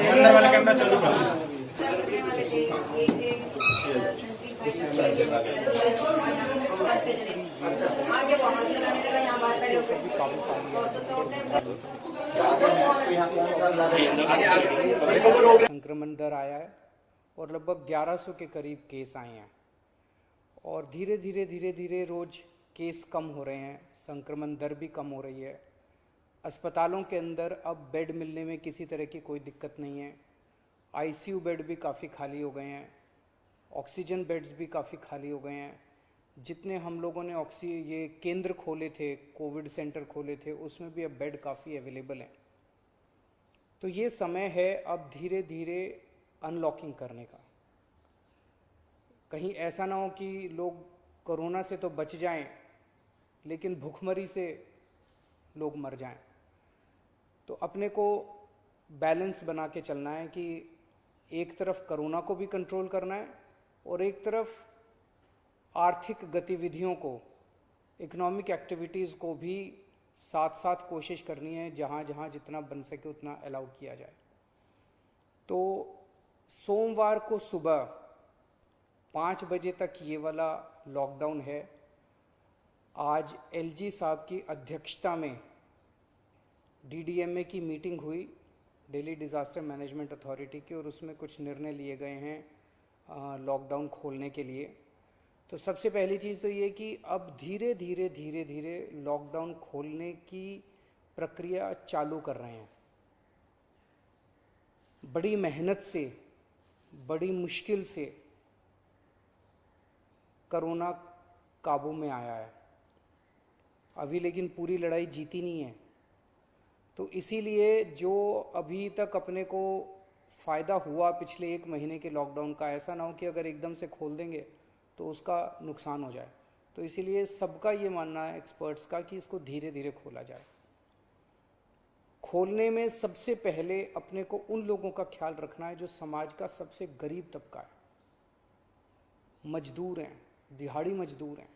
अंदर वाला कैमरा चालू कर। संक्रमण दर आया है और लगभग 1100 के करीब केस आए हैं और धीरे धीरे रोज केस कम हो रहे हैं, संक्रमण दर भी कम हो रही है। अस्पतालों के अंदर अब बेड मिलने में किसी तरह की कोई दिक्कत नहीं है। आईसीयू बेड भी काफ़ी खाली हो गए हैं, ऑक्सीजन बेड्स भी काफ़ी खाली हो गए हैं। जितने हम लोगों ने ये केंद्र खोले थे, कोविड सेंटर खोले थे, उसमें भी अब बेड काफ़ी अवेलेबल हैं। तो ये समय है अब धीरे धीरे अनलॉकिंग करने का। कहीं ऐसा ना हो कि लोग कोरोना से तो बच जाएं लेकिन भूखमरी से लोग मर जाएं। तो अपने को बैलेंस बना के चलना है कि एक तरफ कोरोना को भी कंट्रोल करना है और एक तरफ आर्थिक गतिविधियों को, इकोनॉमिक एक्टिविटीज़ को भी साथ साथ कोशिश करनी है, जहाँ जहाँ जितना बन सके उतना अलाउ किया जाए। तो सोमवार को सुबह 5 बजे तक ये वाला लॉकडाउन है। आज एलजी साहब की अध्यक्षता में डीडीएमए की मीटिंग हुई, दिल्ली डिज़ास्टर मैनेजमेंट अथॉरिटी की, और उसमें कुछ निर्णय लिए गए हैं लॉकडाउन खोलने के लिए। तो सबसे पहली चीज़ तो ये कि अब धीरे धीरे लॉकडाउन खोलने की प्रक्रिया चालू कर रहे हैं। बड़ी मेहनत से, बड़ी मुश्किल से कोरोना काबू में आया है अभी, लेकिन पूरी लड़ाई जीती नहीं है। तो इसीलिए जो अभी तक अपने को फ़ायदा हुआ पिछले 1 महीने के लॉकडाउन का, ऐसा ना हो कि अगर एकदम से खोल देंगे तो उसका नुकसान हो जाए। तो इसीलिए सबका ये मानना है एक्सपर्ट्स का कि इसको धीरे धीरे खोला जाए। खोलने में सबसे पहले अपने को उन लोगों का ख्याल रखना है जो समाज का सबसे गरीब तबका है। मजदूर हैं, दिहाड़ी मजदूर हैं,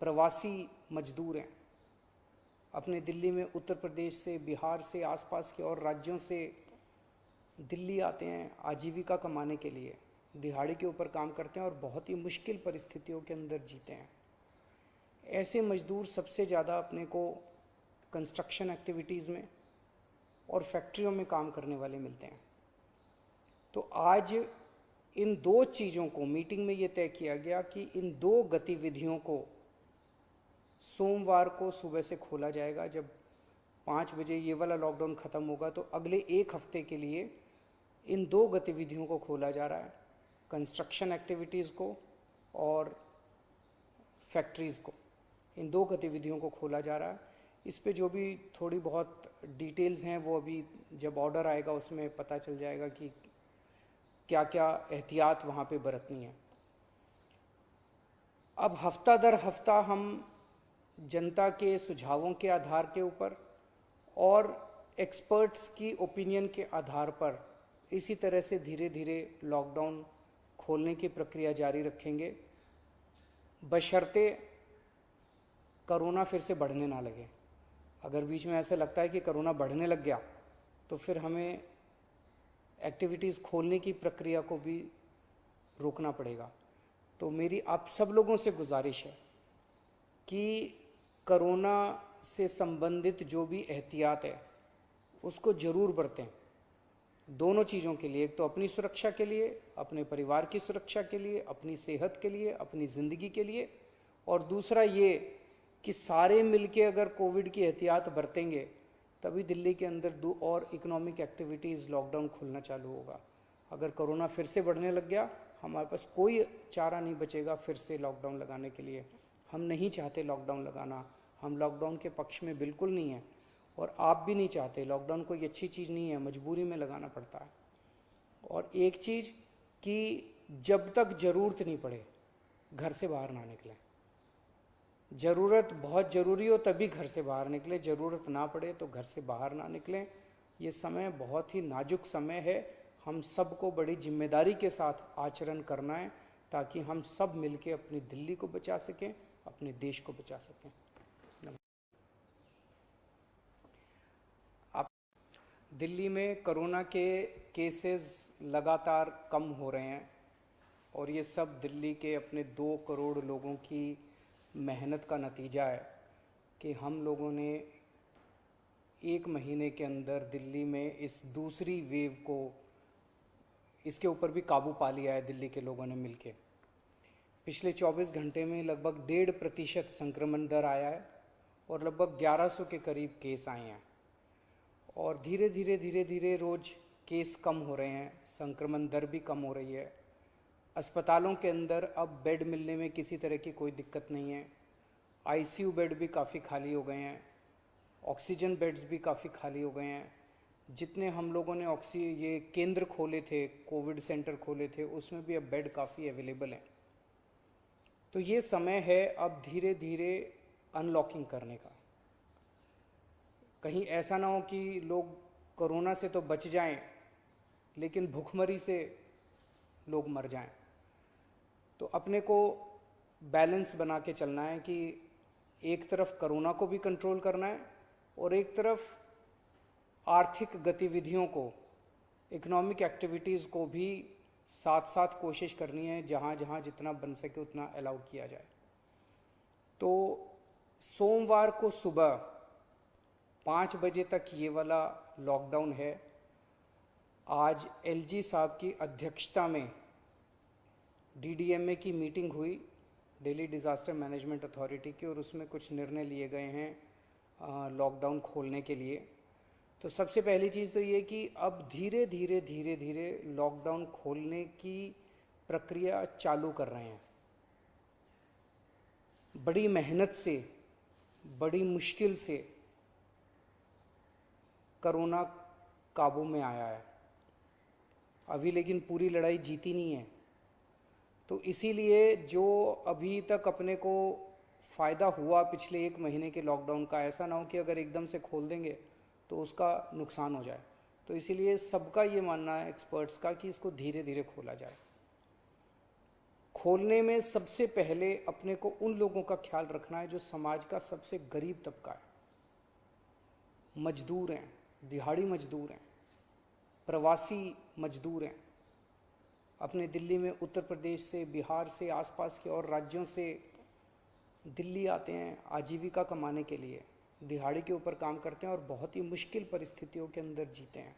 प्रवासी मजदूर हैं। अपने दिल्ली में उत्तर प्रदेश से, बिहार से, आसपास के और राज्यों से दिल्ली आते हैं आजीविका कमाने के लिए, दिहाड़ी के ऊपर काम करते हैं और बहुत ही मुश्किल परिस्थितियों के अंदर जीते हैं। ऐसे मजदूर सबसे ज़्यादा अपने को कंस्ट्रक्शन एक्टिविटीज़ में और फैक्ट्रियों में काम करने वाले मिलते हैं। तो आज इन 2 चीज़ों को मीटिंग में ये तय किया गया कि इन 2 गतिविधियों को सोमवार को सुबह से खोला जाएगा। जब 5 बजे ये वाला लॉकडाउन ख़त्म होगा तो अगले 1 हफ्ते के लिए इन 2 गतिविधियों को खोला जा रहा है, कंस्ट्रक्शन एक्टिविटीज़ को और फैक्ट्रीज़ को। इन 2 गतिविधियों को खोला जा रहा है। इस पे जो भी थोड़ी बहुत डिटेल्स हैं वो अभी जब ऑर्डर आएगा उसमें पता चल जाएगा कि क्या क्या एहतियात वहाँ पे बरतनी है। अब हफ्ता दर हफ्ता हम जनता के सुझावों के आधार के ऊपर और एक्सपर्ट्स की ओपिनियन के आधार पर इसी तरह से धीरे धीरे लॉकडाउन खोलने की प्रक्रिया जारी रखेंगे, बशर्ते कोरोना फिर से बढ़ने ना लगे। अगर बीच में ऐसा लगता है कि कोरोना बढ़ने लग गया तो फिर हमें एक्टिविटीज़ खोलने की प्रक्रिया को भी रोकना पड़ेगा। तो मेरी आप सब लोगों से गुजारिश है कि कोरोना से संबंधित जो भी एहतियात है उसको ज़रूर बरतें, दोनों चीज़ों के लिए। एक तो अपनी सुरक्षा के लिए, अपने परिवार की सुरक्षा के लिए, अपनी सेहत के लिए, अपनी ज़िंदगी के लिए, और दूसरा ये कि सारे मिलके अगर कोविड की एहतियात बरतेंगे तभी दिल्ली के अंदर 2 और इकोनॉमिक एक्टिविटीज़ लॉकडाउन खुलना चालू होगा। अगर कोरोना फिर से बढ़ने लग गया, हमारे पास कोई चारा नहीं बचेगा फिर से लॉकडाउन लगाने के लिए। हम नहीं चाहते लॉकडाउन लगाना, हम लॉकडाउन के पक्ष में बिल्कुल नहीं है और आप भी नहीं चाहते। लॉकडाउन कोई अच्छी चीज़ नहीं है, मजबूरी में लगाना पड़ता है। और एक चीज़ कि जब तक ज़रूरत नहीं पड़े घर से बाहर ना निकलें। ज़रूरत बहुत ज़रूरी हो तभी घर से बाहर निकले, ज़रूरत ना पड़े तो घर से बाहर ना निकलें। ये समय बहुत ही नाजुक समय है, हम सबको बड़ी जिम्मेदारी के साथ आचरण करना है ताकि हम सब मिलके अपनी दिल्ली को बचा सकें, अपने देश को बचा सकें। अब दिल्ली में कोरोना के केसेस लगातार कम हो रहे हैं और ये सब दिल्ली के अपने 2 करोड़ लोगों की मेहनत का नतीजा है कि हम लोगों ने 1 महीने के अंदर दिल्ली में इस दूसरी वेव को, इसके ऊपर भी काबू पा लिया है दिल्ली के लोगों ने मिलके। पिछले 24 घंटे में लगभग 1.5% संक्रमण दर आया है और लगभग 1100 के करीब केस आए हैं और धीरे धीरे रोज केस कम हो रहे हैं, संक्रमण दर भी कम हो रही है। अस्पतालों के अंदर अब बेड मिलने में किसी तरह की कोई दिक्कत नहीं है। आईसीयू बेड भी काफ़ी खाली हो गए हैं, ऑक्सीजन बेड्स भी काफ़ी खाली हो गए हैं। जितने हम लोगों ने ये केंद्र खोले थे, कोविड सेंटर खोले थे, उसमें भी अब बेड काफ़ी अवेलेबल हैं। तो ये समय है अब धीरे धीरे अनलॉकिंग करने का। कहीं ऐसा ना हो कि लोग कोरोना से तो बच जाएं लेकिन भूखमरी से लोग मर जाएं। तो अपने को बैलेंस बना के चलना है कि एक तरफ कोरोना को भी कंट्रोल करना है और एक तरफ आर्थिक गतिविधियों को, इकोनॉमिक एक्टिविटीज़ को भी साथ साथ कोशिश करनी है, जहाँ जहाँ जितना बन सके उतना अलाउ किया जाए। तो सोमवार को सुबह 5 बजे तक ये वाला लॉकडाउन है। आज एलजी साहब की अध्यक्षता में डीडीएमए की मीटिंग हुई, दिल्ली डिज़ास्टर मैनेजमेंट अथॉरिटी की, और उसमें कुछ निर्णय लिए गए हैं लॉकडाउन खोलने के लिए। तो सबसे पहली चीज़ तो ये कि अब धीरे धीरे लॉकडाउन खोलने की प्रक्रिया चालू कर रहे हैं। बड़ी मेहनत से, बड़ी मुश्किल से कोरोना काबू में आया है अभी, लेकिन पूरी लड़ाई जीती नहीं है। तो इसीलिए जो अभी तक अपने को फ़ायदा हुआ पिछले 1 महीने के लॉकडाउन का, ऐसा ना हो कि अगर एकदम से खोल देंगे तो उसका नुकसान हो जाए। तो इसीलिए सबका ये मानना है, एक्सपर्ट्स का, कि इसको धीरे धीरे खोला जाए। खोलने में सबसे पहले अपने को उन लोगों का ख्याल रखना है जो समाज का सबसे गरीब तबका है। मजदूर हैं, दिहाड़ी मजदूर हैं, प्रवासी मजदूर हैं। अपने दिल्ली में उत्तर प्रदेश से, बिहार से, आसपास के और राज्यों से दिल्ली आते हैं आजीविका कमाने के लिए, दिहाड़ी के ऊपर काम करते हैं और बहुत ही मुश्किल परिस्थितियों के अंदर जीते हैं।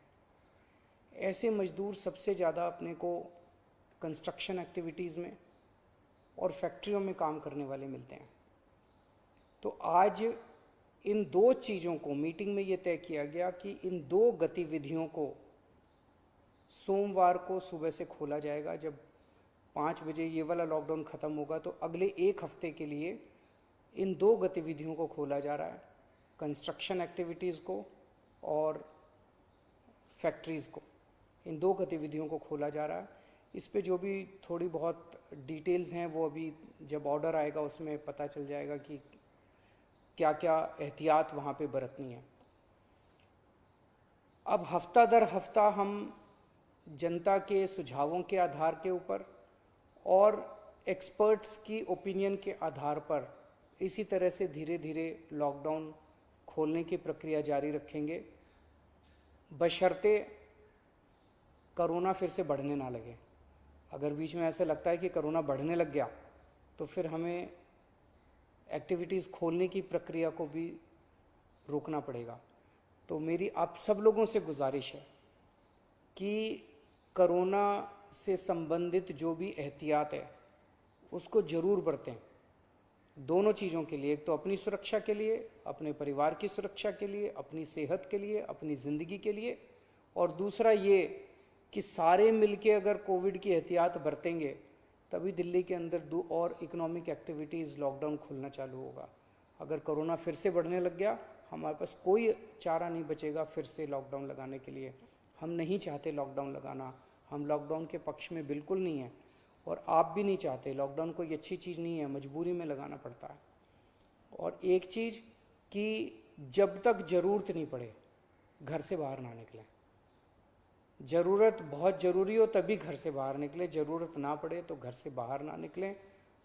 ऐसे मजदूर सबसे ज़्यादा अपने को कंस्ट्रक्शन एक्टिविटीज़ में और फैक्ट्रियों में काम करने वाले मिलते हैं। तो आज इन 2 चीज़ों को मीटिंग में ये तय किया गया कि इन 2 गतिविधियों को सोमवार को सुबह से खोला जाएगा। जब 5 बजे ये वाला लॉकडाउन ख़त्म होगा तो अगले 1 हफ्ते के लिए इन 2 गतिविधियों को खोला जा रहा है, कंस्ट्रक्शन एक्टिविटीज़ को और फैक्ट्रीज़ को। इन 2 गतिविधियों को खोला जा रहा है। इस पे जो भी थोड़ी बहुत डिटेल्स हैं वो अभी जब ऑर्डर आएगा उसमें पता चल जाएगा कि क्या क्या एहतियात वहाँ पे बरतनी है। अब हफ्ता दर हफ्ता हम जनता के सुझावों के आधार के ऊपर और एक्सपर्ट्स की ओपिनियन के आधार पर इसी तरह से धीरे धीरे लॉकडाउन खोलने की प्रक्रिया जारी रखेंगे, बशर्ते कोरोना फिर से बढ़ने ना लगे। अगर बीच में ऐसा लगता है कि कोरोना बढ़ने लग गया तो फिर हमें एक्टिविटीज़ खोलने की प्रक्रिया को भी रोकना पड़ेगा। तो मेरी आप सब लोगों से गुजारिश है कि कोरोना से संबंधित जो भी एहतियात है उसको ज़रूर बरतें, दोनों चीज़ों के लिए। एक तो अपनी सुरक्षा के लिए, अपने परिवार की सुरक्षा के लिए, अपनी सेहत के लिए, अपनी ज़िंदगी के लिए, और दूसरा ये कि सारे मिलके अगर कोविड की एहतियात बरतेंगे तभी दिल्ली के अंदर 2 और इकोनॉमिक एक्टिविटीज़ लॉकडाउन खुलना चालू होगा। अगर कोरोना फिर से बढ़ने लग गया, हमारे पास कोई चारा नहीं बचेगा फिर से लॉकडाउन लगाने के लिए। हम नहीं चाहते लॉकडाउन लगाना, हम लॉकडाउन के पक्ष में बिल्कुल नहीं है और आप भी नहीं चाहते। लॉकडाउन कोई अच्छी चीज़ नहीं है, मजबूरी में लगाना पड़ता है। और एक चीज़ कि जब तक ज़रूरत नहीं पड़े घर से बाहर ना निकलें। ज़रूरत बहुत ज़रूरी हो तभी घर से बाहर निकले, ज़रूरत ना पड़े तो घर से बाहर ना निकलें।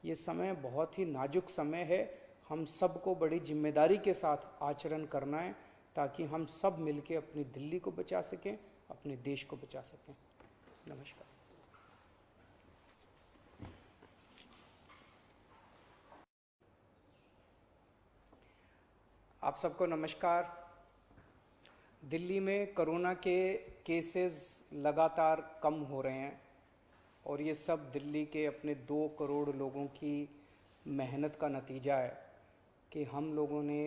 ये समय बहुत ही नाजुक समय है, हम सबको बड़ी जिम्मेदारी के साथ आचरण करना है ताकि हम सब मिलके अपनी दिल्ली को बचा सकें, अपने देश को बचा सकें। नमस्कार। आप सबको नमस्कार। दिल्ली में कोरोना के केसेस लगातार कम हो रहे हैं और ये सब दिल्ली के अपने 2 करोड़ लोगों की मेहनत का नतीजा है कि हम लोगों ने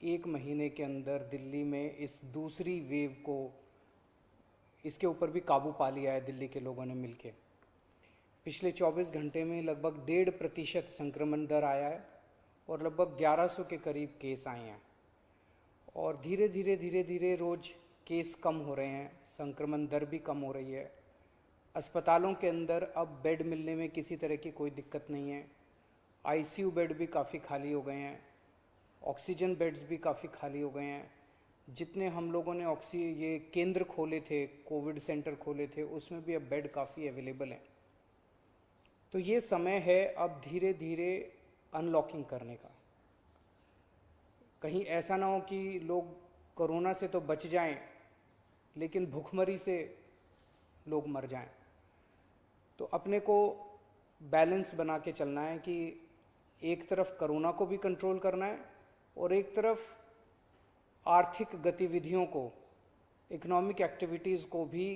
1 महीने के अंदर दिल्ली में इस दूसरी वेव को, इसके ऊपर भी काबू पा लिया है दिल्ली के लोगों ने मिलके। पिछले 24 घंटे में लगभग 1.5% संक्रमण दर आया है और लगभग 1100 के करीब केस आए हैं और धीरे धीरे रोज केस कम हो रहे हैं, संक्रमण दर भी कम हो रही है। अस्पतालों के अंदर अब बेड मिलने में किसी तरह की कोई दिक्कत नहीं है। आईसीयू बेड भी काफ़ी खाली हो गए हैं, ऑक्सीजन बेड्स भी काफ़ी खाली हो गए हैं। जितने हम लोगों ने ये केंद्र खोले थे, कोविड सेंटर खोले थे, उसमें भी अब बेड काफ़ी अवेलेबल हैं। तो ये समय है अब धीरे धीरे अनलॉकिंग करने का। कहीं ऐसा ना हो कि लोग कोरोना से तो बच जाएं लेकिन भूखमरी से लोग मर जाएं। तो अपने को बैलेंस बना के चलना है कि एक तरफ कोरोना को भी कंट्रोल करना है और एक तरफ आर्थिक गतिविधियों को, इकोनॉमिक एक्टिविटीज़ को भी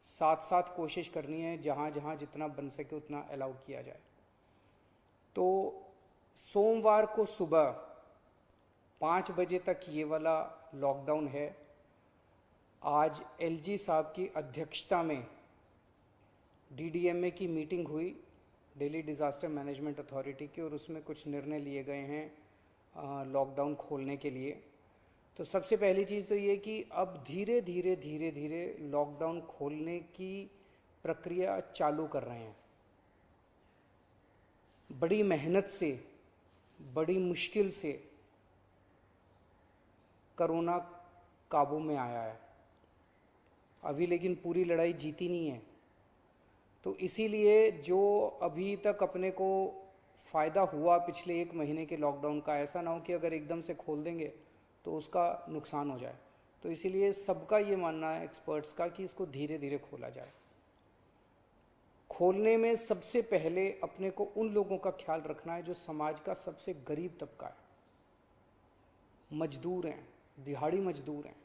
साथ साथ कोशिश करनी है, जहाँ जहाँ जितना बन सके उतना अलाउ किया जाए। तो सोमवार को सुबह 5 बजे तक ये वाला लॉकडाउन है। आज एलजी साहब की अध्यक्षता में डीडीएमए की मीटिंग हुई, दिल्ली डिज़ास्टर मैनेजमेंट अथॉरिटी की, और उसमें कुछ निर्णय लिए गए हैं लॉकडाउन खोलने के लिए। तो सबसे पहली चीज़ तो ये कि अब धीरे धीरे लॉकडाउन खोलने की प्रक्रिया चालू कर रहे हैं। बड़ी मेहनत से, बड़ी मुश्किल से कोरोना काबू में आया है अभी, लेकिन पूरी लड़ाई जीती नहीं है। तो इसीलिए जो अभी तक अपने को फ़ायदा हुआ पिछले 1 महीने के लॉकडाउन का, ऐसा ना हो कि अगर एकदम से खोल देंगे तो उसका नुकसान हो जाए। तो इसीलिए सबका ये मानना है, एक्सपर्ट्स का, कि इसको धीरे धीरे खोला जाए। खोलने में सबसे पहले अपने को उन लोगों का ख्याल रखना है जो समाज का सबसे गरीब तबका है। मजदूर हैं, दिहाड़ी मजदूर हैं,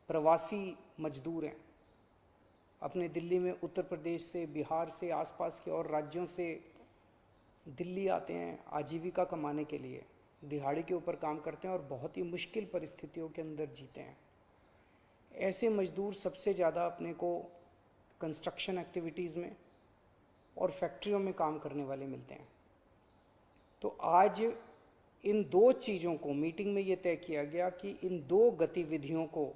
प्रवासी मजदूर हैं। अपने दिल्ली में उत्तर प्रदेश से, बिहार से, आसपास के और राज्यों से दिल्ली आते हैं आजीविका कमाने के लिए, दिहाड़ी के ऊपर काम करते हैं और बहुत ही मुश्किल परिस्थितियों के अंदर जीते हैं। ऐसे मजदूर सबसे ज़्यादा अपने को कंस्ट्रक्शन एक्टिविटीज़ में और फैक्ट्रियों में काम करने वाले मिलते हैं। तो आज इन 2 चीज़ों को, मीटिंग में ये तय किया गया कि इन 2 गतिविधियों को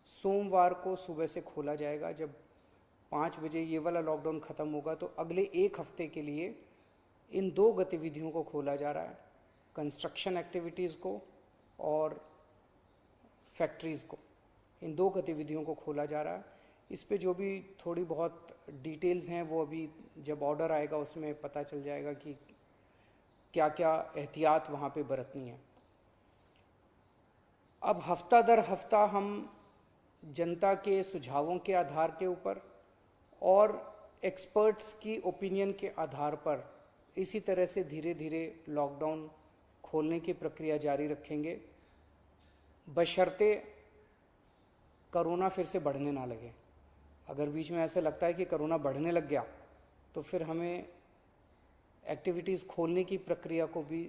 सोमवार को सुबह से खोला जाएगा। जब 5 बजे ये वाला लॉकडाउन ख़त्म होगा तो अगले 1 हफ्ते के लिए इन 2 गतिविधियों को खोला जा रहा है, कंस्ट्रक्शन एक्टिविटीज़ को और फैक्ट्रीज़ को। इन 2 गतिविधियों को खोला जा रहा है। इस पे जो भी थोड़ी बहुत डिटेल्स हैं वो अभी जब ऑर्डर आएगा उसमें पता चल जाएगा कि क्या क्या एहतियात वहाँ पे बरतनी है। अब हफ्ता दर हफ्ता हम जनता के सुझावों के आधार के ऊपर और एक्सपर्ट्स की ओपिनियन के आधार पर इसी तरह से धीरे धीरे लॉकडाउन खोलने की प्रक्रिया जारी रखेंगे, बशर्ते कोरोना फिर से बढ़ने ना लगे। अगर बीच में ऐसा लगता है कि कोरोना बढ़ने लग गया तो फिर हमें एक्टिविटीज़ खोलने की प्रक्रिया को भी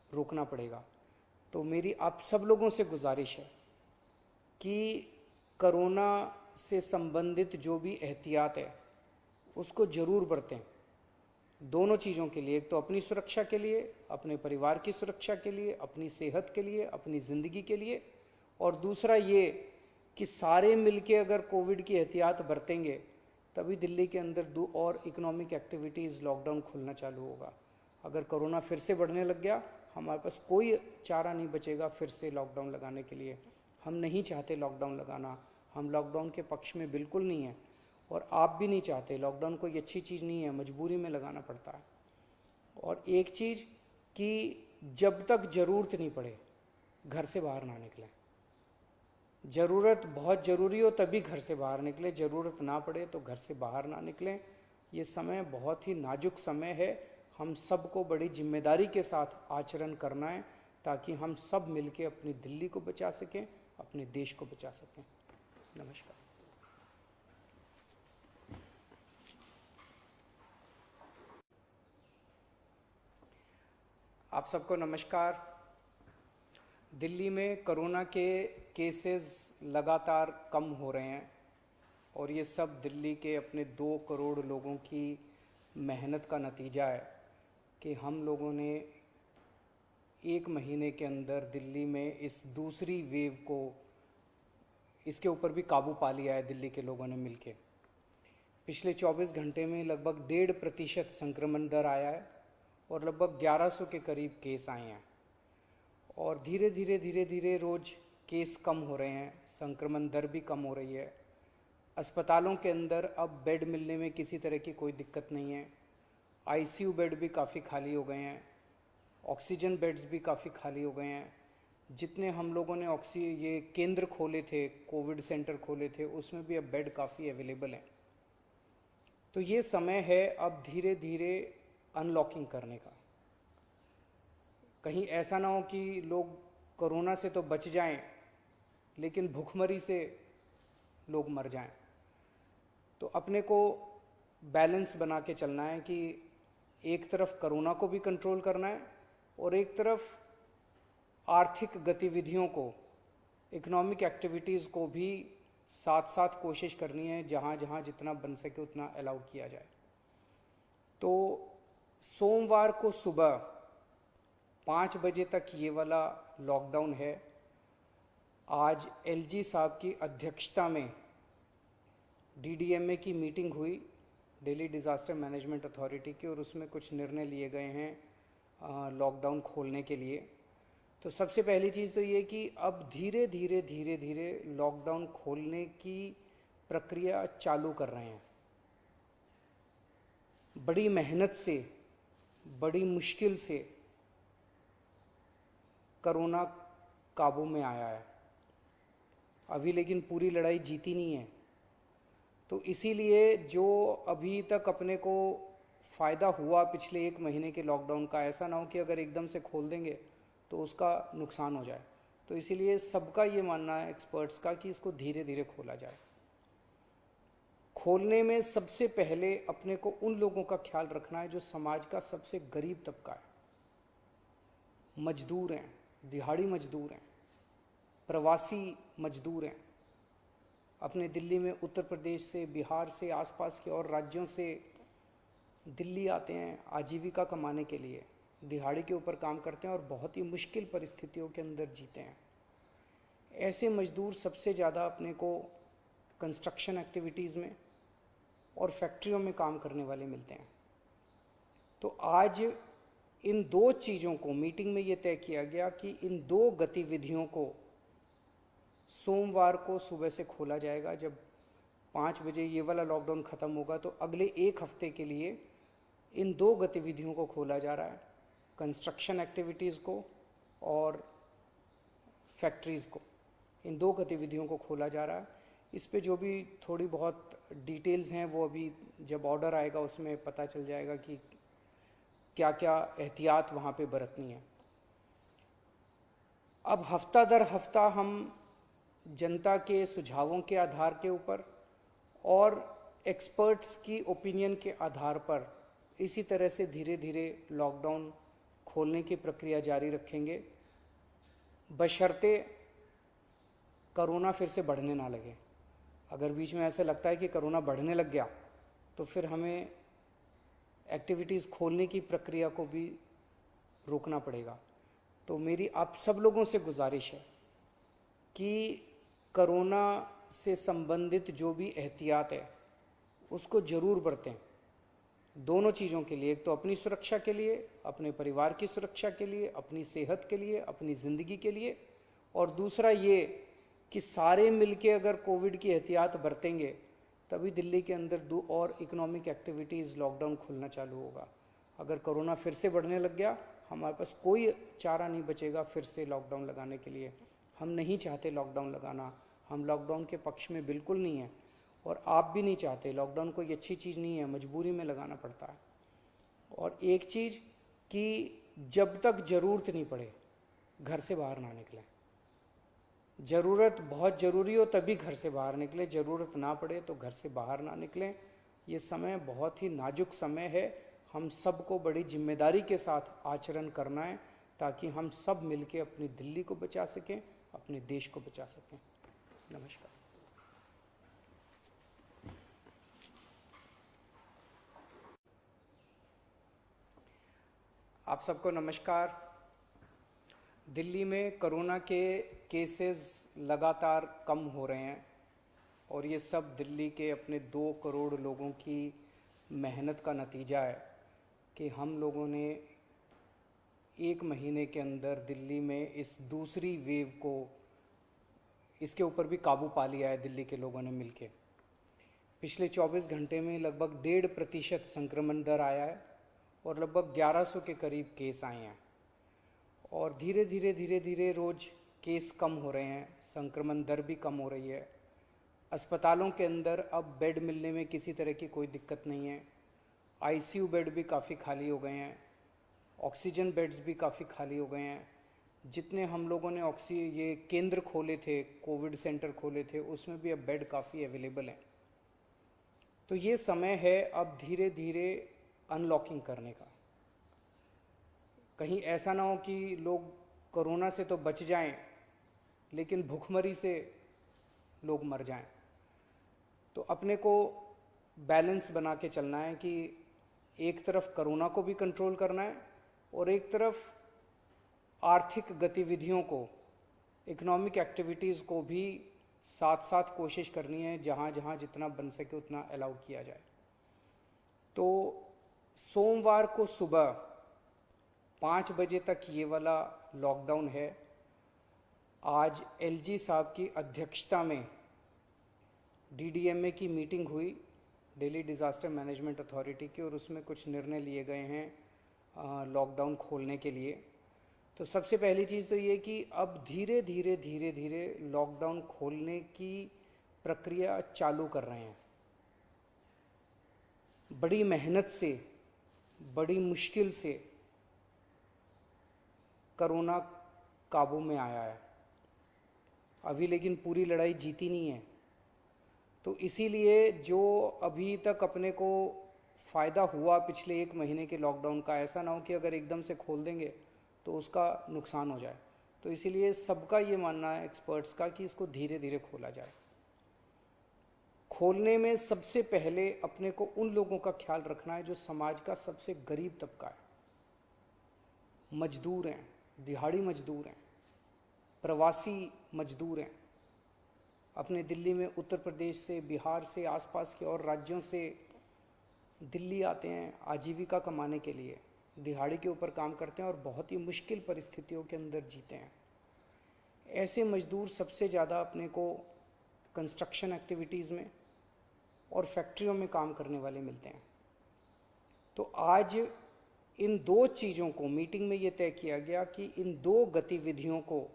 रोकना पड़ेगा। तो मेरी आप सब लोगों से गुजारिश है कि कोरोना से संबंधित जो भी एहतियात है उसको ज़रूर बरतें, दोनों चीज़ों के लिए। एक तो अपनी सुरक्षा के लिए, अपने परिवार की सुरक्षा के लिए, अपनी सेहत के लिए, अपनी ज़िंदगी के लिए, और दूसरा ये कि सारे मिलके अगर कोविड की एहतियात बरतेंगे तभी दिल्ली के अंदर 2 और इकोनॉमिक एक्टिविटीज़ लॉकडाउन खुलना चालू होगा। अगर कोरोना फिर से बढ़ने लग गया, हमारे पास कोई चारा नहीं बचेगा फिर से लॉकडाउन लगाने के लिए। हम नहीं चाहते लॉकडाउन लगाना, हम लॉकडाउन के पक्ष में बिल्कुल नहीं हैं और आप भी नहीं चाहते। लॉकडाउन कोई अच्छी चीज़ नहीं है, मजबूरी में लगाना पड़ता है। और एक चीज़ कि जब तक ज़रूरत नहीं पड़े घर से बाहर ना निकलें। ज़रूरत बहुत ज़रूरी हो तभी घर से बाहर निकले, ज़रूरत ना पड़े तो घर से बाहर ना निकलें। ये समय बहुत ही नाजुक समय है, हम सबको बड़ी जिम्मेदारी के साथ आचरण करना है ताकि हम सब मिलके अपनी दिल्ली को बचा सकें, अपने देश को बचा सकें। नमस्कार। आप सबको नमस्कार। दिल्ली में कोरोना के केसेस लगातार कम हो रहे हैं और ये सब दिल्ली के अपने 2 करोड़ लोगों की मेहनत का नतीजा है कि हम लोगों ने 1 महीने के अंदर दिल्ली में इस दूसरी वेव को, इसके ऊपर भी काबू पा लिया है दिल्ली के लोगों ने मिलके। पिछले 24 घंटे में लगभग 1.5% संक्रमण दर आया है और लगभग 1100 के करीब केस आए हैं और धीरे धीरे रोज़ केस कम हो रहे हैं, संक्रमण दर भी कम हो रही है। अस्पतालों के अंदर अब बेड मिलने में किसी तरह की कोई दिक्कत नहीं है। आईसीयू बेड भी काफ़ी खाली हो गए हैं, ऑक्सीजन बेड्स भी काफ़ी खाली हो गए हैं। जितने हम लोगों ने ये केंद्र खोले थे, कोविड सेंटर खोले थे, उसमें भी अब बेड काफ़ी अवेलेबल हैं। तो ये समय है अब धीरे धीरे अनलॉकिंग करने का। कहीं ऐसा ना हो कि लोग कोरोना से तो बच जाएं लेकिन भूखमरी से लोग मर जाएं। तो अपने को बैलेंस बना के चलना है कि एक तरफ कोरोना को भी कंट्रोल करना है और एक तरफ आर्थिक गतिविधियों को, इकोनॉमिक एक्टिविटीज़ को भी साथ साथ कोशिश करनी है, जहाँ जहाँ जितना बन सके उतना अलाउ किया जाए। तो सोमवार को सुबह 5 बजे तक ये वाला लॉकडाउन है। आज एलजी साहब की अध्यक्षता में डीडीएमए की मीटिंग हुई, दिल्ली डिज़ास्टर मैनेजमेंट अथॉरिटी की, और उसमें कुछ निर्णय लिए गए हैं लॉकडाउन खोलने के लिए। तो सबसे पहली चीज़ तो ये कि अब धीरे धीरे लॉकडाउन खोलने की प्रक्रिया चालू कर रहे हैं। बड़ी मेहनत से, बड़ी मुश्किल से कोरोना काबू में आया है अभी, लेकिन पूरी लड़ाई जीती नहीं है। तो इसीलिए जो अभी तक अपने को फ़ायदा हुआ पिछले 1 महीने के लॉकडाउन का, ऐसा ना हो कि अगर एकदम से खोल देंगे तो उसका नुकसान हो जाए। तो इसीलिए सबका ये मानना है, एक्सपर्ट्स का, कि इसको धीरे धीरे खोला जाए। खोलने में सबसे पहले अपने को उन लोगों का ख्याल रखना है जो समाज का सबसे गरीब तबका है। मजदूर हैं, दिहाड़ी मजदूर हैं, प्रवासी मजदूर हैं। अपने दिल्ली में उत्तर प्रदेश से, बिहार से, आसपास के और राज्यों से दिल्ली आते हैं आजीविका कमाने के लिए, दिहाड़ी के ऊपर काम करते हैं और बहुत ही मुश्किल परिस्थितियों के अंदर जीते हैं। ऐसे मजदूर सबसे ज़्यादा अपने को कंस्ट्रक्शन एक्टिविटीज़ में और फैक्ट्रियों में काम करने वाले मिलते हैं। तो आज इन 2 चीज़ों को मीटिंग में ये तय किया गया कि इन 2 गतिविधियों को सोमवार को सुबह से खोला जाएगा। जब 5 बजे ये वाला लॉकडाउन ख़त्म होगा तो अगले 1 हफ्ते के लिए इन 2 गतिविधियों को खोला जा रहा है, कंस्ट्रक्शन एक्टिविटीज़ को और फैक्ट्रीज़ को। इन 2 गतिविधियों को खोला जा रहा है। इस पे जो भी थोड़ी बहुत डिटेल्स हैं वो अभी जब ऑर्डर आएगा उसमें पता चल जाएगा कि क्या क्या एहतियात वहाँ पे बरतनी है। अब हफ्ता दर हफ्ता हम जनता के सुझावों के आधार के ऊपर और एक्सपर्ट्स की ओपिनियन के आधार पर इसी तरह से धीरे धीरे लॉकडाउन खोलने की प्रक्रिया जारी रखेंगे, बशर्ते कोरोना फिर से बढ़ने ना लगे। अगर बीच में ऐसा लगता है कि कोरोना बढ़ने लग गया तो फिर हमें एक्टिविटीज़ खोलने की प्रक्रिया को भी रोकना पड़ेगा। तो मेरी आप सब लोगों से गुजारिश है कि कोरोना से संबंधित जो भी एहतियात है उसको ज़रूर बरतें, दोनों चीज़ों के लिए। एक तो अपनी सुरक्षा के लिए, अपने परिवार की सुरक्षा के लिए, अपनी सेहत के लिए, अपनी ज़िंदगी के लिए, और दूसरा ये कि सारे मिलके अगर कोविड की एहतियात बरतेंगे तभी दिल्ली के अंदर दो और इकोनॉमिक एक्टिविटीज़ लॉकडाउन खुलना चालू होगा। अगर कोरोना फिर से बढ़ने लग गया, हमारे पास कोई चारा नहीं बचेगा फिर से लॉकडाउन लगाने के लिए। हम नहीं चाहते लॉकडाउन लगाना, हम लॉकडाउन के पक्ष में बिल्कुल नहीं है, और आप भी नहीं चाहते। लॉकडाउन कोई अच्छी चीज़ नहीं है, मजबूरी में लगाना पड़ता है। और एक चीज़ कि जब तक ज़रूरत नहीं पड़े घर से बाहर ना निकलें। ज़रूरत बहुत ज़रूरी हो तभी घर से बाहर निकलें, ज़रूरत ना पड़े तो घर से बाहर ना निकलें। ये समय बहुत ही नाजुक समय है, हम सबको बड़ी जिम्मेदारी के साथ आचरण करना है ताकि हम सब मिलके अपनी दिल्ली को बचा सकें, अपने देश को बचा सकें। नमस्कार। आप सबको नमस्कार। दिल्ली में कोरोना के केसेस लगातार कम हो रहे हैं और ये सब दिल्ली के अपने 2 करोड़ लोगों की मेहनत का नतीजा है कि हम लोगों ने 1 महीने के अंदर दिल्ली में इस दूसरी वेव को, इसके ऊपर भी काबू पा लिया है दिल्ली के लोगों ने मिलके। पिछले 24 घंटे में लगभग 1.5% संक्रमण दर आया है और लगभग 1100 के करीब केस आए हैं। और धीरे धीरे रोज़ केस कम हो रहे हैं, संक्रमण दर भी कम हो रही है। अस्पतालों के अंदर अब बेड मिलने में किसी तरह की कोई दिक्कत नहीं है। आईसीयू बेड भी काफ़ी खाली हो गए हैं, ऑक्सीजन बेड्स भी काफ़ी खाली हो गए हैं। जितने हम लोगों ने ये केंद्र खोले थे, कोविड सेंटर खोले थे, उसमें भी अब बेड काफ़ी अवेलेबल हैं। तो ये समय है अब धीरे धीरे अनलॉकिंग करने का। कहीं ऐसा ना हो कि लोग कोरोना से तो बच जाएं लेकिन भूखमरी से लोग मर जाएं। तो अपने को बैलेंस बना के चलना है कि एक तरफ कोरोना को भी कंट्रोल करना है और एक तरफ आर्थिक गतिविधियों को, इकोनॉमिक एक्टिविटीज़ को भी साथ साथ कोशिश करनी है, जहाँ जहाँ जितना बन सके उतना अलाउ किया जाए। तो सोमवार को सुबह 5 बजे तक ये वाला लॉकडाउन है। आज एलजी साहब की अध्यक्षता में डीडीएमए की मीटिंग हुई, दिल्ली डिज़ास्टर मैनेजमेंट अथॉरिटी की, और उसमें कुछ निर्णय लिए गए हैं लॉकडाउन खोलने के लिए। तो सबसे पहली चीज़ तो ये कि अब धीरे धीरे लॉकडाउन खोलने की प्रक्रिया चालू कर रहे हैं। बड़ी मेहनत से, बड़ी मुश्किल से कोरोना काबू में आया है अभी, लेकिन पूरी लड़ाई जीती नहीं है। तो इसीलिए जो अभी तक अपने को फ़ायदा हुआ पिछले 1 महीने के लॉकडाउन का, ऐसा ना हो कि अगर एकदम से खोल देंगे तो उसका नुकसान हो जाए। तो इसीलिए सबका ये मानना है, एक्सपर्ट्स का, कि इसको धीरे धीरे खोला जाए। खोलने में सबसे पहले अपने को उन लोगों का ख्याल रखना है जो समाज का सबसे गरीब तबका है। मजदूर हैं, दिहाड़ी मजदूर हैं, प्रवासी मजदूर हैं। अपने दिल्ली में उत्तर प्रदेश से, बिहार से, आसपास के और राज्यों से दिल्ली आते हैं आजीविका कमाने के लिए, दिहाड़ी के ऊपर काम करते हैं और बहुत ही मुश्किल परिस्थितियों के अंदर जीते हैं। ऐसे मजदूर सबसे ज़्यादा अपने को कंस्ट्रक्शन एक्टिविटीज़ में और फैक्ट्रियों में काम करने वाले मिलते हैं। तो आज इन 2 चीज़ों को, मीटिंग में ये तय किया गया कि इन 2 गतिविधियों को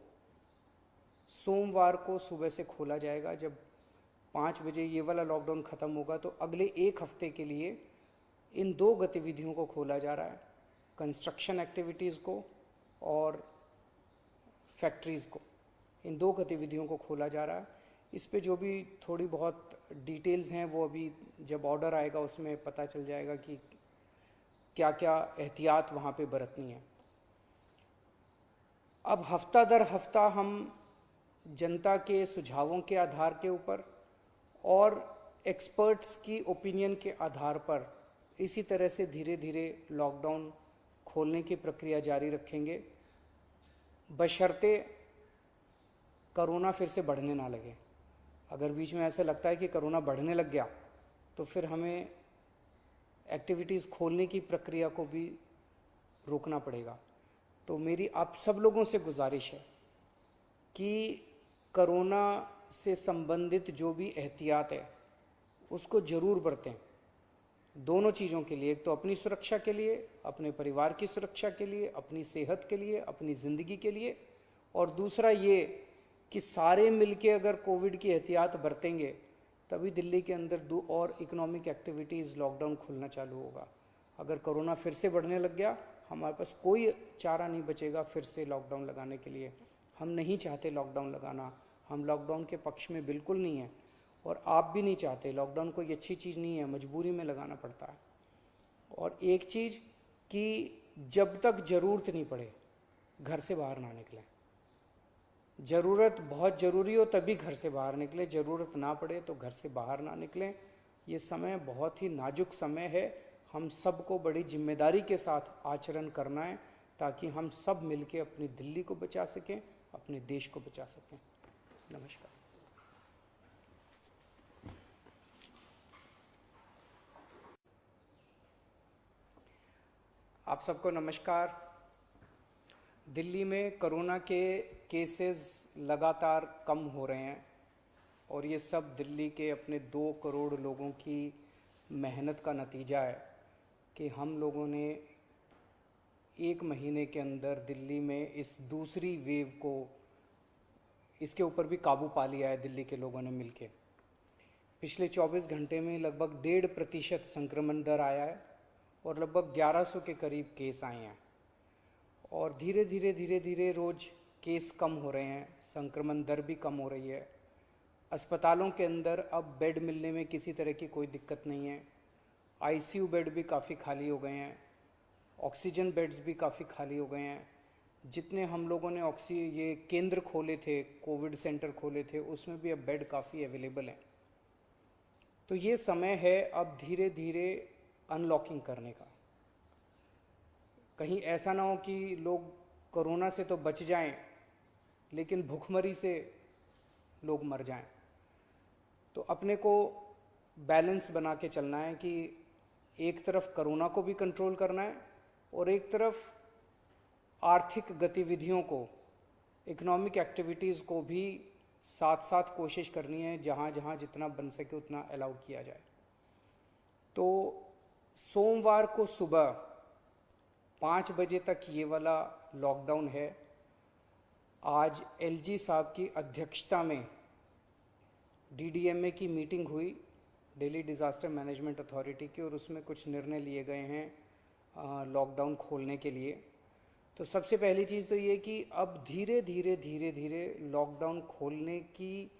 सोमवार को सुबह से खोला जाएगा। जब 5 बजे ये वाला लॉकडाउन ख़त्म होगा तो अगले 1 हफ्ते के लिए इन 2 गतिविधियों को खोला जा रहा है, कंस्ट्रक्शन एक्टिविटीज़ को और फैक्ट्रीज़ को। इन 2 गतिविधियों को खोला जा रहा है। इस पे जो भी थोड़ी बहुत डिटेल्स हैं वो अभी जब ऑर्डर आएगा उसमें पता चल जाएगा कि क्या क्या एहतियात वहाँ पे बरतनी है। अब हफ्ता दर हफ्ता हम जनता के सुझावों के आधार के ऊपर और एक्सपर्ट्स की ओपिनियन के आधार पर इसी तरह से धीरे धीरे लॉकडाउन खोलने की प्रक्रिया जारी रखेंगे, बशर्ते कोरोना फिर से बढ़ने ना लगे। अगर बीच में ऐसा लगता है कि कोरोना बढ़ने लग गया तो फिर हमें एक्टिविटीज़ खोलने की प्रक्रिया को भी रोकना पड़ेगा। तो मेरी आप सब लोगों से गुजारिश है कि कोरोना से संबंधित जो भी एहतियात है उसको जरूर बरतें। दोनों चीज़ों के लिए, एक तो अपनी सुरक्षा के लिए, अपने परिवार की सुरक्षा के लिए, अपनी सेहत के लिए, अपनी ज़िंदगी के लिए, और दूसरा ये कि सारे मिलके अगर कोविड की एहतियात बरतेंगे तभी दिल्ली के अंदर दो और इकोनॉमिक एक्टिविटीज़, लॉकडाउन खुलना चालू होगा। अगर कोरोना फिर से बढ़ने लग गया, हमारे पास कोई चारा नहीं बचेगा फिर से लॉकडाउन लगाने के लिए। हम नहीं चाहते लॉकडाउन लगाना, हम लॉकडाउन के पक्ष में बिल्कुल नहीं है, और आप भी नहीं चाहते। लॉकडाउन कोई अच्छी चीज़ नहीं है, मजबूरी में लगाना पड़ता है। और एक चीज़ कि जब तक ज़रूरत नहीं पड़े घर से बाहर ना निकलें। ज़रूरत बहुत ज़रूरी हो तभी घर से बाहर निकले, ज़रूरत ना पड़े तो घर से बाहर ना निकलें। ये समय बहुत ही नाजुक समय है, हम सबको बड़ी जिम्मेदारी के साथ आचरण करना है ताकि हम सब मिलके अपनी दिल्ली को बचा सकें, अपने देश को बचा सकें। नमस्कार। आप सबको नमस्कार। दिल्ली में कोरोना के केसेस लगातार कम हो रहे हैं और ये सब दिल्ली के अपने 2 करोड़ लोगों की मेहनत का नतीजा है कि हम लोगों ने 1 महीने के अंदर दिल्ली में इस दूसरी वेव को, इसके ऊपर भी काबू पा लिया है दिल्ली के लोगों ने मिलके। पिछले 24 घंटे में लगभग 1.5% संक्रमण दर आया है और लगभग 1100 के करीब केस आए हैं, और धीरे धीरे रोज़ केस कम हो रहे हैं, संक्रमण दर भी कम हो रही है। अस्पतालों के अंदर अब बेड मिलने में किसी तरह की कोई दिक्कत नहीं है। आईसीयू बेड भी काफ़ी खाली हो गए हैं, ऑक्सीजन बेड्स भी काफ़ी खाली हो गए हैं। जितने हम लोगों ने ये केंद्र खोले थे, कोविड सेंटर खोले थे, उसमें भी अब बेड काफ़ी अवेलेबल हैं। तो ये समय है अब धीरे धीरे अनलॉकिंग करने का। कहीं ऐसा ना हो कि लोग कोरोना से तो बच जाएं लेकिन भूखमरी से लोग मर जाएं। तो अपने को बैलेंस बना के चलना है कि एक तरफ कोरोना को भी कंट्रोल करना है और एक तरफ आर्थिक गतिविधियों को, इकोनॉमिक एक्टिविटीज़ को भी साथ साथ कोशिश करनी है, जहाँ जहाँ जितना बन सके उतना अलाउ किया जाए। तो सोमवार को सुबह 5 बजे तक ये वाला लॉकडाउन है। आज एलजी साहब की अध्यक्षता में डीडीएमए की मीटिंग हुई, दिल्ली डिज़ास्टर मैनेजमेंट अथॉरिटी की, और उसमें कुछ निर्णय लिए गए हैं लॉकडाउन खोलने के लिए। तो सबसे पहली चीज़ तो ये कि अब धीरे धीरे लॉकडाउन खोलने की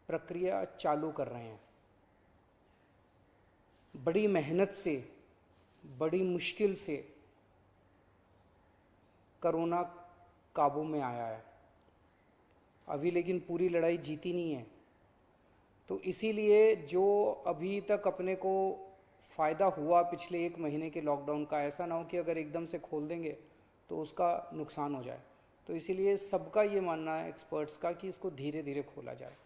प्रक्रिया चालू कर रहे हैं। बड़ी मेहनत से, बड़ी मुश्किल से कोरोना काबू में आया है अभी, लेकिन पूरी लड़ाई जीती नहीं है। तो इसीलिए जो अभी तक अपने को फ़ायदा हुआ पिछले 1 महीने के लॉकडाउन का, ऐसा ना हो कि अगर एकदम से खोल देंगे तो उसका नुकसान हो जाए। तो इसीलिए सबका ये मानना है, एक्सपर्ट्स का, कि इसको धीरे धीरे खोला जाए।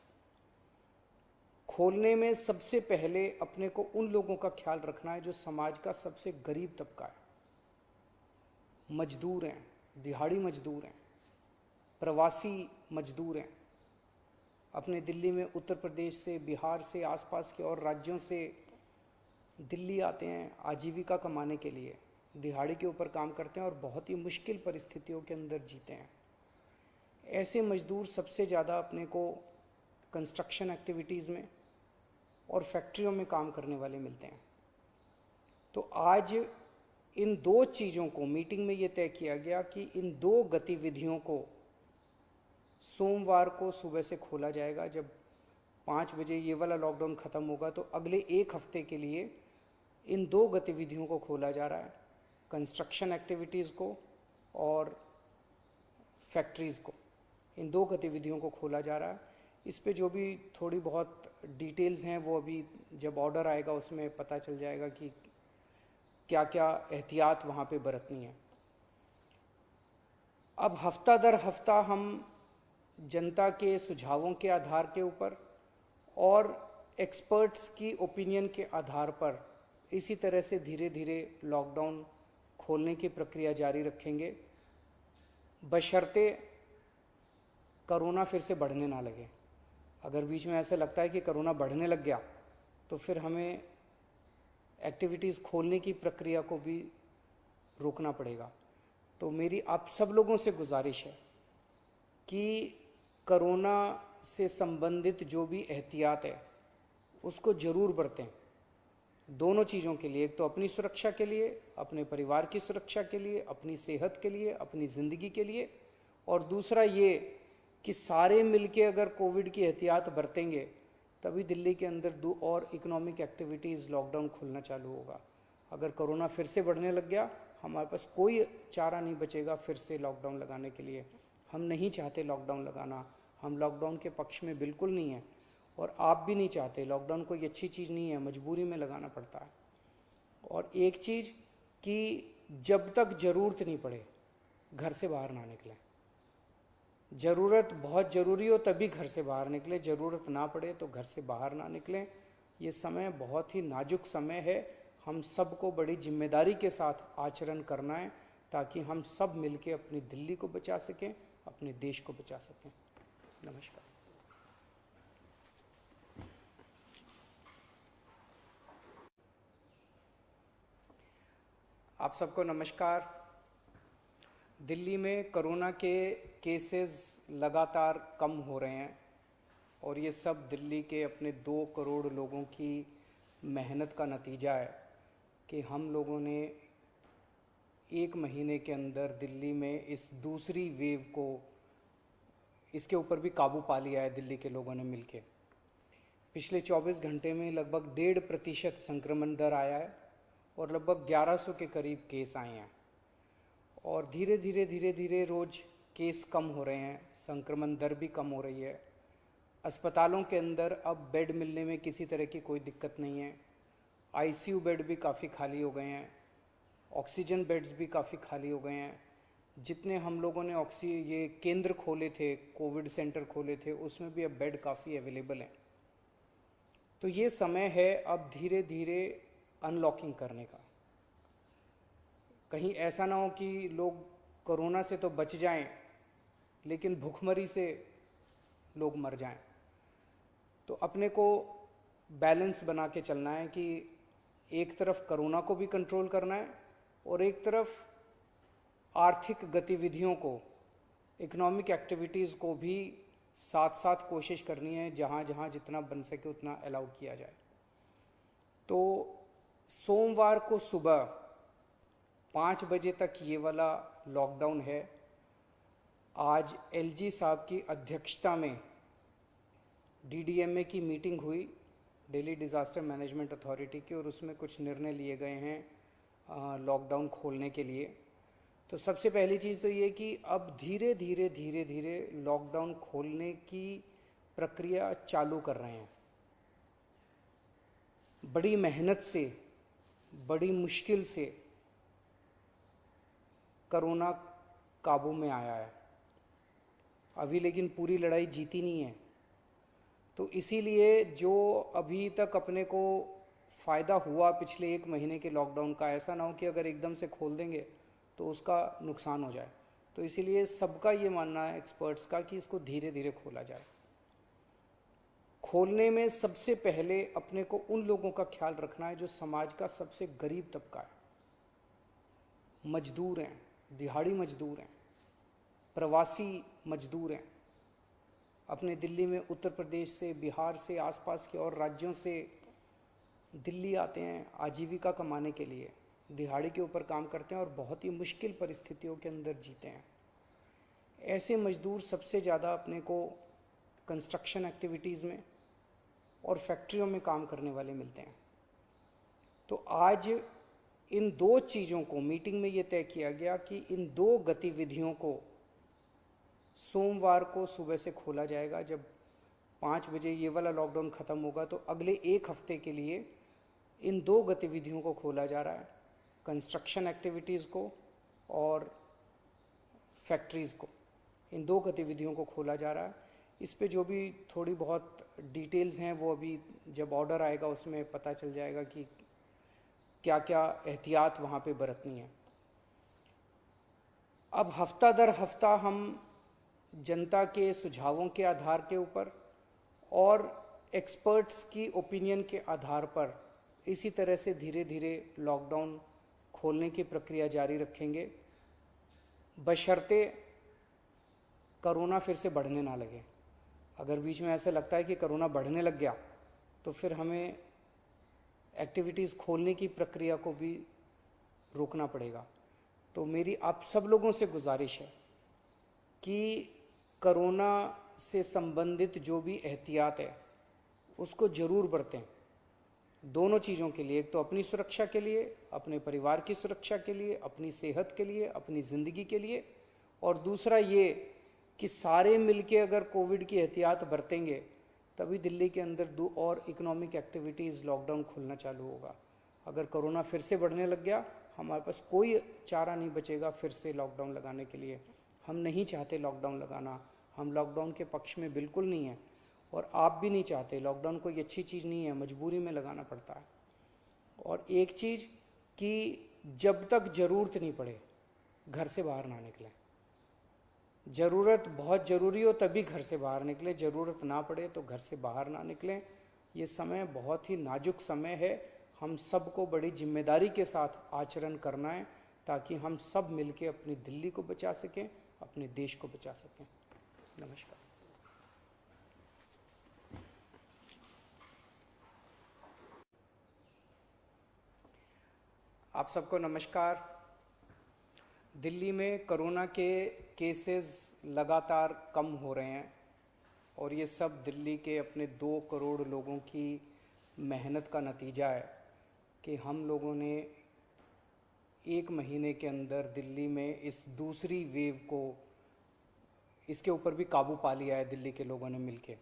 खोलने में सबसे पहले अपने को उन लोगों का ख्याल रखना है जो समाज का सबसे गरीब तबका है। मजदूर हैं, दिहाड़ी मजदूर हैं, प्रवासी मजदूर हैं। अपने दिल्ली में उत्तर प्रदेश से, बिहार से, आसपास के और राज्यों से दिल्ली आते हैं आजीविका कमाने के लिए, दिहाड़ी के ऊपर काम करते हैं और बहुत ही मुश्किल परिस्थितियों के अंदर जीते हैं। ऐसे मजदूर सबसे ज़्यादा अपने को कंस्ट्रक्शन एक्टिविटीज़ में और फैक्ट्रियों में काम करने वाले मिलते हैं। तो आज इन 2 चीज़ों को, मीटिंग में ये तय किया गया कि इन 2 गतिविधियों को सोमवार को सुबह से खोला जाएगा। जब 5 बजे ये वाला लॉकडाउन ख़त्म होगा तो अगले 1 हफ्ते के लिए इन 2 गतिविधियों को खोला जा रहा है, कंस्ट्रक्शन एक्टिविटीज़ को और फैक्ट्रीज़ को। इन 2 गतिविधियों को खोला जा रहा है। इस पे जो भी थोड़ी बहुत डिटेल्स हैं वो अभी जब ऑर्डर आएगा उसमें पता चल जाएगा कि क्या क्या एहतियात वहाँ पे बरतनी है। अब हफ्ता दर हफ्ता हम जनता के सुझावों के आधार के ऊपर और एक्सपर्ट्स की ओपिनियन के आधार पर इसी तरह से धीरे धीरे लॉकडाउन खोलने की प्रक्रिया जारी रखेंगे, बशर्ते कोरोना फिर से बढ़ने ना लगे। अगर बीच में ऐसा लगता है कि कोरोना बढ़ने लग गया तो फिर हमें एक्टिविटीज़ खोलने की प्रक्रिया को भी रोकना पड़ेगा। तो मेरी आप सब लोगों से गुजारिश है कि कोरोना से संबंधित जो भी एहतियात है उसको ज़रूर बरतें, दोनों चीज़ों के लिए। एक तो अपनी सुरक्षा के लिए, अपने परिवार की सुरक्षा के लिए, अपनी सेहत के लिए, अपनी ज़िंदगी के लिए, और दूसरा ये कि सारे मिलके अगर कोविड की एहतियात बरतेंगे तभी दिल्ली के अंदर 2 और इकोनॉमिक एक्टिविटीज़ लॉकडाउन खुलना चालू होगा। अगर कोरोना फिर से बढ़ने लग गया, हमारे पास कोई चारा नहीं बचेगा फिर से लॉकडाउन लगाने के लिए। हम नहीं चाहते लॉकडाउन लगाना, हम लॉकडाउन के पक्ष में बिल्कुल नहीं हैं, और आप भी नहीं चाहते। लॉकडाउन कोई अच्छी चीज़ नहीं है, मजबूरी में लगाना पड़ता है। और एक चीज़ कि जब तक ज़रूरत नहीं पड़े घर से बाहर ना निकलें। ज़रूरत बहुत ज़रूरी हो तभी घर से बाहर निकलें, ज़रूरत ना पड़े तो घर से बाहर ना निकलें। ये समय बहुत ही नाजुक समय है, हम सबको बड़ी जिम्मेदारी के साथ आचरण करना है ताकि हम सब मिलके अपनी दिल्ली को बचा सकें, अपने देश को बचा सकें। नमस्कार। आप सबको नमस्कार। दिल्ली में कोरोना के केसेस लगातार कम हो रहे हैं और ये सब दिल्ली के अपने 2 करोड़ लोगों की मेहनत का नतीजा है कि हम लोगों ने 1 महीने के अंदर दिल्ली में इस दूसरी वेव को, इसके ऊपर भी काबू पा लिया है दिल्ली के लोगों ने मिलके। पिछले 24 घंटे में लगभग 1.5% संक्रमण दर आया है और लगभग 1100 के करीब केस आए हैं, और धीरे धीरे रोज़ केस कम हो रहे हैं, संक्रमण दर भी कम हो रही है। अस्पतालों के अंदर अब बेड मिलने में किसी तरह की कोई दिक्कत नहीं है। आईसीयू बेड भी काफ़ी खाली हो गए हैं, ऑक्सीजन बेड्स भी काफ़ी खाली हो गए हैं। जितने हम लोगों ने ये केंद्र खोले थे, कोविड सेंटर खोले थे, उसमें भी अब बेड काफ़ी अवेलेबल हैं। तो ये समय है अब धीरे धीरे अनलॉकिंग करने का। कहीं ऐसा ना हो कि लोग कोरोना से तो बच जाएं लेकिन भूखमरी से लोग मर जाएं। तो अपने को बैलेंस बना के चलना है कि एक तरफ कोरोना को भी कंट्रोल करना है और एक तरफ आर्थिक गतिविधियों को, इकोनॉमिक एक्टिविटीज़ को भी साथ साथ कोशिश करनी है, जहाँ जहाँ जितना बन सके उतना अलाउ किया जाए। तो सोमवार को सुबह 5 बजे तक ये वाला लॉकडाउन है। आज एलजी साहब की अध्यक्षता में डीडीएमए की मीटिंग हुई, दिल्ली डिज़ास्टर मैनेजमेंट अथॉरिटी की, और उसमें कुछ निर्णय लिए गए हैं लॉकडाउन खोलने के लिए। तो सबसे पहली चीज़ तो ये कि अब धीरे धीरे लॉकडाउन खोलने की प्रक्रिया चालू कर रहे हैं। बड़ी मेहनत से, बड़ी मुश्किल से कोरोना काबू में आया है अभी, लेकिन पूरी लड़ाई जीती नहीं है। तो इसीलिए जो अभी तक अपने को फ़ायदा हुआ पिछले 1 महीने के लॉकडाउन का, ऐसा ना हो कि अगर एकदम से खोल देंगे तो उसका नुकसान हो जाए। तो इसीलिए सबका ये मानना है, एक्सपर्ट्स का, कि इसको धीरे धीरे खोला जाए। खोलने में सबसे पहले अपने को उन लोगों का ख्याल रखना है जो समाज का सबसे गरीब तबका है। मजदूर हैं, दिहाड़ी मजदूर हैं, प्रवासी मजदूर हैं। अपने दिल्ली में उत्तर प्रदेश से, बिहार से, आसपास के और राज्यों से दिल्ली आते हैं आजीविका कमाने के लिए, दिहाड़ी के ऊपर काम करते हैं और बहुत ही मुश्किल परिस्थितियों के अंदर जीते हैं। ऐसे मजदूर सबसे ज़्यादा अपने को कंस्ट्रक्शन एक्टिविटीज़ में और फैक्ट्रियों में काम करने वाले मिलते हैं। तो आज इन 2 चीज़ों को, मीटिंग में ये तय किया गया कि इन 2 गतिविधियों को सोमवार को सुबह से खोला जाएगा। जब 5 बजे ये वाला लॉकडाउन ख़त्म होगा तो अगले 1 हफ्ते के लिए इन 2 गतिविधियों को खोला जा रहा है, कंस्ट्रक्शन एक्टिविटीज़ को और फैक्ट्रीज़ को। इन 2 गतिविधियों को खोला जा रहा है। इस पे जो भी थोड़ी बहुत डिटेल्स हैं वो अभी जब ऑर्डर आएगा उसमें पता चल जाएगा कि क्या क्या एहतियात वहाँ पे बरतनी है। अब हफ्ता दर हफ्ता हम जनता के सुझावों के आधार के ऊपर और एक्सपर्ट्स की ओपिनियन के आधार पर इसी तरह से धीरे धीरे लॉकडाउन खोलने की प्रक्रिया जारी रखेंगे, बशर्ते कोरोना फिर से बढ़ने ना लगे। अगर बीच में ऐसा लगता है कि कोरोना बढ़ने लग गया तो फिर हमें एक्टिविटीज़ खोलने की प्रक्रिया को भी रोकना पड़ेगा। तो मेरी आप सब लोगों से गुजारिश है कि कोरोना से संबंधित जो भी एहतियात है उसको ज़रूर बरतें, दोनों चीज़ों के लिए। एक तो अपनी सुरक्षा के लिए, अपने परिवार की सुरक्षा के लिए, अपनी सेहत के लिए, अपनी ज़िंदगी के लिए, और दूसरा ये कि सारे मिलके अगर कोविड की एहतियात बरतेंगे तभी दिल्ली के अंदर दो और इकोनॉमिक एक्टिविटीज़ लॉकडाउन खुलना चालू होगा। अगर कोरोना फिर से बढ़ने लग गया, हमारे पास कोई चारा नहीं बचेगा फिर से लॉकडाउन लगाने के लिए। हम नहीं चाहते लॉकडाउन लगाना, हम लॉकडाउन के पक्ष में बिल्कुल नहीं है, और आप भी नहीं चाहते। लॉकडाउन कोई अच्छी चीज़ नहीं है, मजबूरी में लगाना पड़ता है। और एक चीज़ कि जब तक ज़रूरत नहीं पड़े घर से बाहर ना निकलें। ज़रूरत बहुत ज़रूरी हो तभी घर से बाहर निकलें, ज़रूरत ना पड़े तो घर से बाहर ना निकलें। ये समय बहुत ही नाजुक समय है, हम सबको बड़ी जिम्मेदारी के साथ आचरण करना है ताकि हम सब मिलके अपनी दिल्ली को बचा सकें, अपने देश को बचा सकें। नमस्कार। आप सबको नमस्कार। दिल्ली में कोरोना के केसेस लगातार कम हो रहे हैं और ये सब दिल्ली के अपने 2 करोड़ लोगों की मेहनत का नतीजा है कि हम लोगों ने 1 महीने के अंदर दिल्ली में इस दूसरी वेव को, इसके ऊपर भी काबू पा लिया है दिल्ली के लोगों ने मिलके।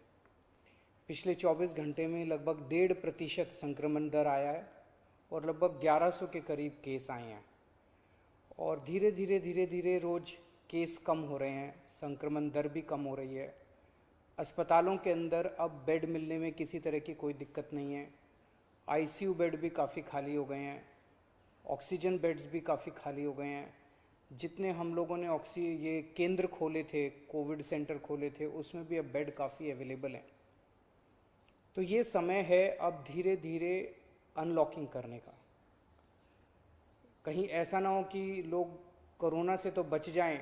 पिछले 24 घंटे में लगभग 1.5% संक्रमण दर आया है और लगभग 1100 के करीब केस आए हैं, और धीरे धीरे रोज़ केस कम हो रहे हैं, संक्रमण दर भी कम हो रही है। अस्पतालों के अंदर अब बेड मिलने में किसी तरह की कोई दिक्कत नहीं है। आईसीयू बेड भी काफ़ी खाली हो गए हैं, ऑक्सीजन बेड्स भी काफ़ी खाली हो गए हैं। जितने हम लोगों ने ये केंद्र खोले थे, कोविड सेंटर खोले थे, उसमें भी अब बेड काफ़ी अवेलेबल हैं। तो ये समय है अब धीरे धीरे अनलॉकिंग करने का। कहीं ऐसा ना हो कि लोग कोरोना से तो बच जाएं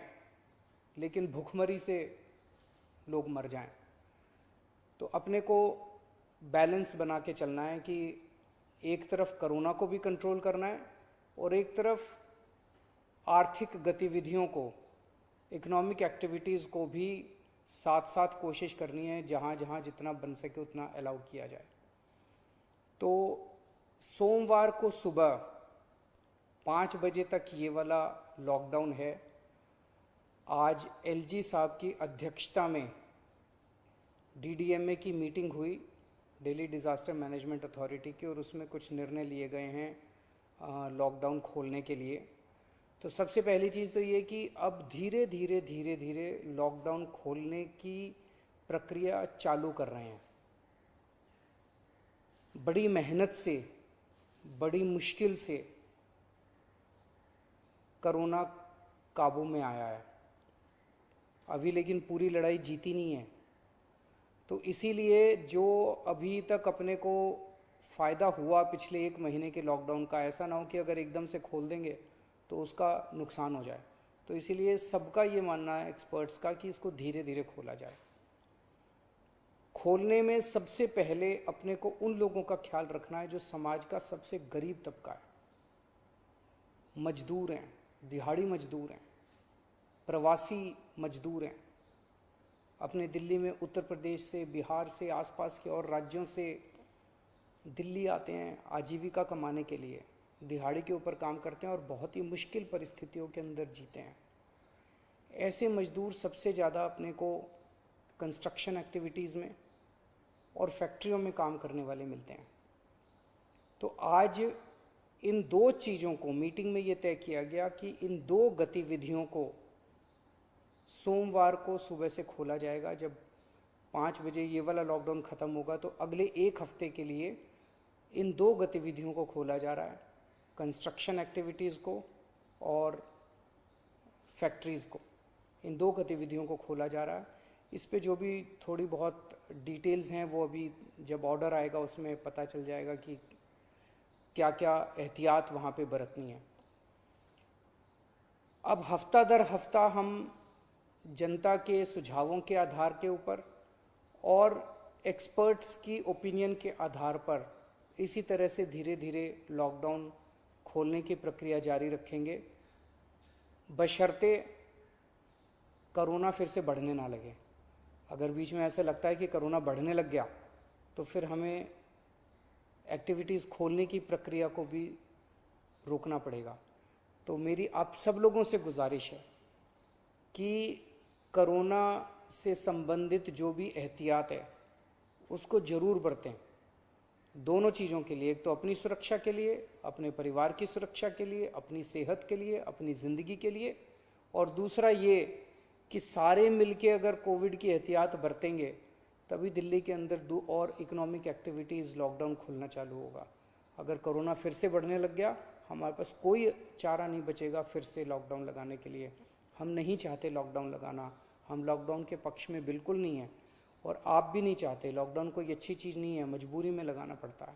लेकिन भूखमरी से लोग मर जाएं। तो अपने को बैलेंस बना के चलना है कि एक तरफ कोरोना को भी कंट्रोल करना है और एक तरफ आर्थिक गतिविधियों को, इकोनॉमिक एक्टिविटीज़ को भी साथ साथ कोशिश करनी है, जहाँ जहाँ जितना बन सके उतना अलाउ किया जाए। तो सोमवार को सुबह 5 बजे तक ये वाला लॉकडाउन है। आज एलजी साहब की अध्यक्षता में डीडीएमए की मीटिंग हुई, दिल्ली डिज़ास्टर मैनेजमेंट अथॉरिटी की, और उसमें कुछ निर्णय लिए गए हैं लॉकडाउन खोलने के लिए। तो सबसे पहली चीज़ तो ये कि अब धीरे धीरे लॉकडाउन खोलने की प्रक्रिया चालू कर रहे हैं। बड़ी मेहनत से, बड़ी मुश्किल से कोरोना काबू में आया है अभी, लेकिन पूरी लड़ाई जीती नहीं है। तो इसीलिए जो अभी तक अपने को फ़ायदा हुआ पिछले 1 महीने के लॉकडाउन का, ऐसा ना हो कि अगर एकदम से खोल देंगे तो उसका नुकसान हो जाए। तो इसीलिए सबका ये मानना है, एक्सपर्ट्स का, कि इसको धीरे धीरे खोला जाए। खोलने में सबसे पहले अपने को उन लोगों का ख्याल रखना है जो समाज का सबसे गरीब तबका है। मजदूर हैं, दिहाड़ी मजदूर हैं, प्रवासी मजदूर हैं। अपने दिल्ली में उत्तर प्रदेश से, बिहार से, आसपास के और राज्यों से दिल्ली आते हैं आजीविका कमाने के लिए, दिहाड़ी के ऊपर काम करते हैं और बहुत ही मुश्किल परिस्थितियों के अंदर जीते हैं। ऐसे मजदूर सबसे ज़्यादा अपने को कंस्ट्रक्शन एक्टिविटीज़ में और फैक्ट्रियों में काम करने वाले मिलते हैं। तो आज इन 2 चीज़ों को मीटिंग में ये तय किया गया कि इन 2 गतिविधियों को सोमवार को सुबह से खोला जाएगा। जब 5 बजे ये वाला लॉकडाउन ख़त्म होगा तो अगले 1 हफ्ते के लिए इन 2 गतिविधियों को खोला जा रहा है, कंस्ट्रक्शन एक्टिविटीज़ को और फैक्ट्रीज़ को। इन 2 गतिविधियों को खोला जा रहा है। इस पे जो भी थोड़ी बहुत डिटेल्स हैं वो अभी जब ऑर्डर आएगा उसमें पता चल जाएगा कि क्या क्या एहतियात वहाँ पे बरतनी है। अब हफ्ता दर हफ्ता हम जनता के सुझावों के आधार के ऊपर और एक्सपर्ट्स की ओपिनियन के आधार पर इसी तरह से धीरे धीरे लॉकडाउन खोलने की प्रक्रिया जारी रखेंगे, बशर्ते कोरोना फिर से बढ़ने ना लगे। अगर बीच में ऐसा लगता है कि कोरोना बढ़ने लग गया तो फिर हमें एक्टिविटीज़ खोलने की प्रक्रिया को भी रोकना पड़ेगा। तो मेरी आप सब लोगों से गुजारिश है कि कोरोना से संबंधित जो भी एहतियात है उसको ज़रूर बरतें, दोनों चीज़ों के लिए। एक तो अपनी सुरक्षा के लिए, अपने परिवार की सुरक्षा के लिए, अपनी सेहत के लिए, अपनी ज़िंदगी के लिए, और दूसरा ये कि सारे मिलके अगर कोविड की एहतियात बरतेंगे तभी दिल्ली के अंदर दो और इकोनॉमिक एक्टिविटीज़ लॉकडाउन खुलना चालू होगा। अगर कोरोना फिर से बढ़ने लग गया हमारे पास कोई चारा नहीं बचेगा फिर से लॉकडाउन लगाने के लिए। हम नहीं चाहते लॉकडाउन लगाना, हम लॉकडाउन के पक्ष में बिल्कुल नहीं है, और आप भी नहीं चाहते। लॉकडाउन कोई अच्छी चीज़ नहीं है, मजबूरी में लगाना पड़ता है।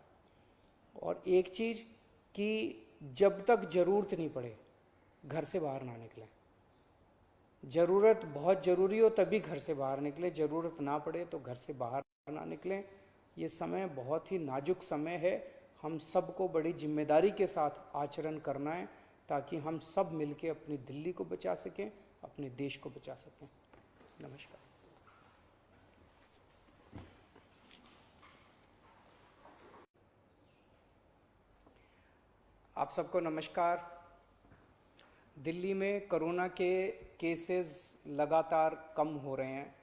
और एक चीज़ कि जब तक ज़रूरत नहीं पड़े घर से बाहर ना निकलें। ज़रूरत बहुत ज़रूरी हो तभी घर से बाहर निकलें, ज़रूरत ना पड़े तो घर से बाहर ना निकलें। ये समय बहुत ही नाजुक समय है, हम सबको बड़ी जिम्मेदारी के साथ आचरण करना है ताकि हम सब मिलके अपनी दिल्ली को बचा सकें, अपने देश को बचा सकें। नमस्कार। आप सबको नमस्कार। दिल्ली में कोरोना के केसेस लगातार कम हो रहे हैं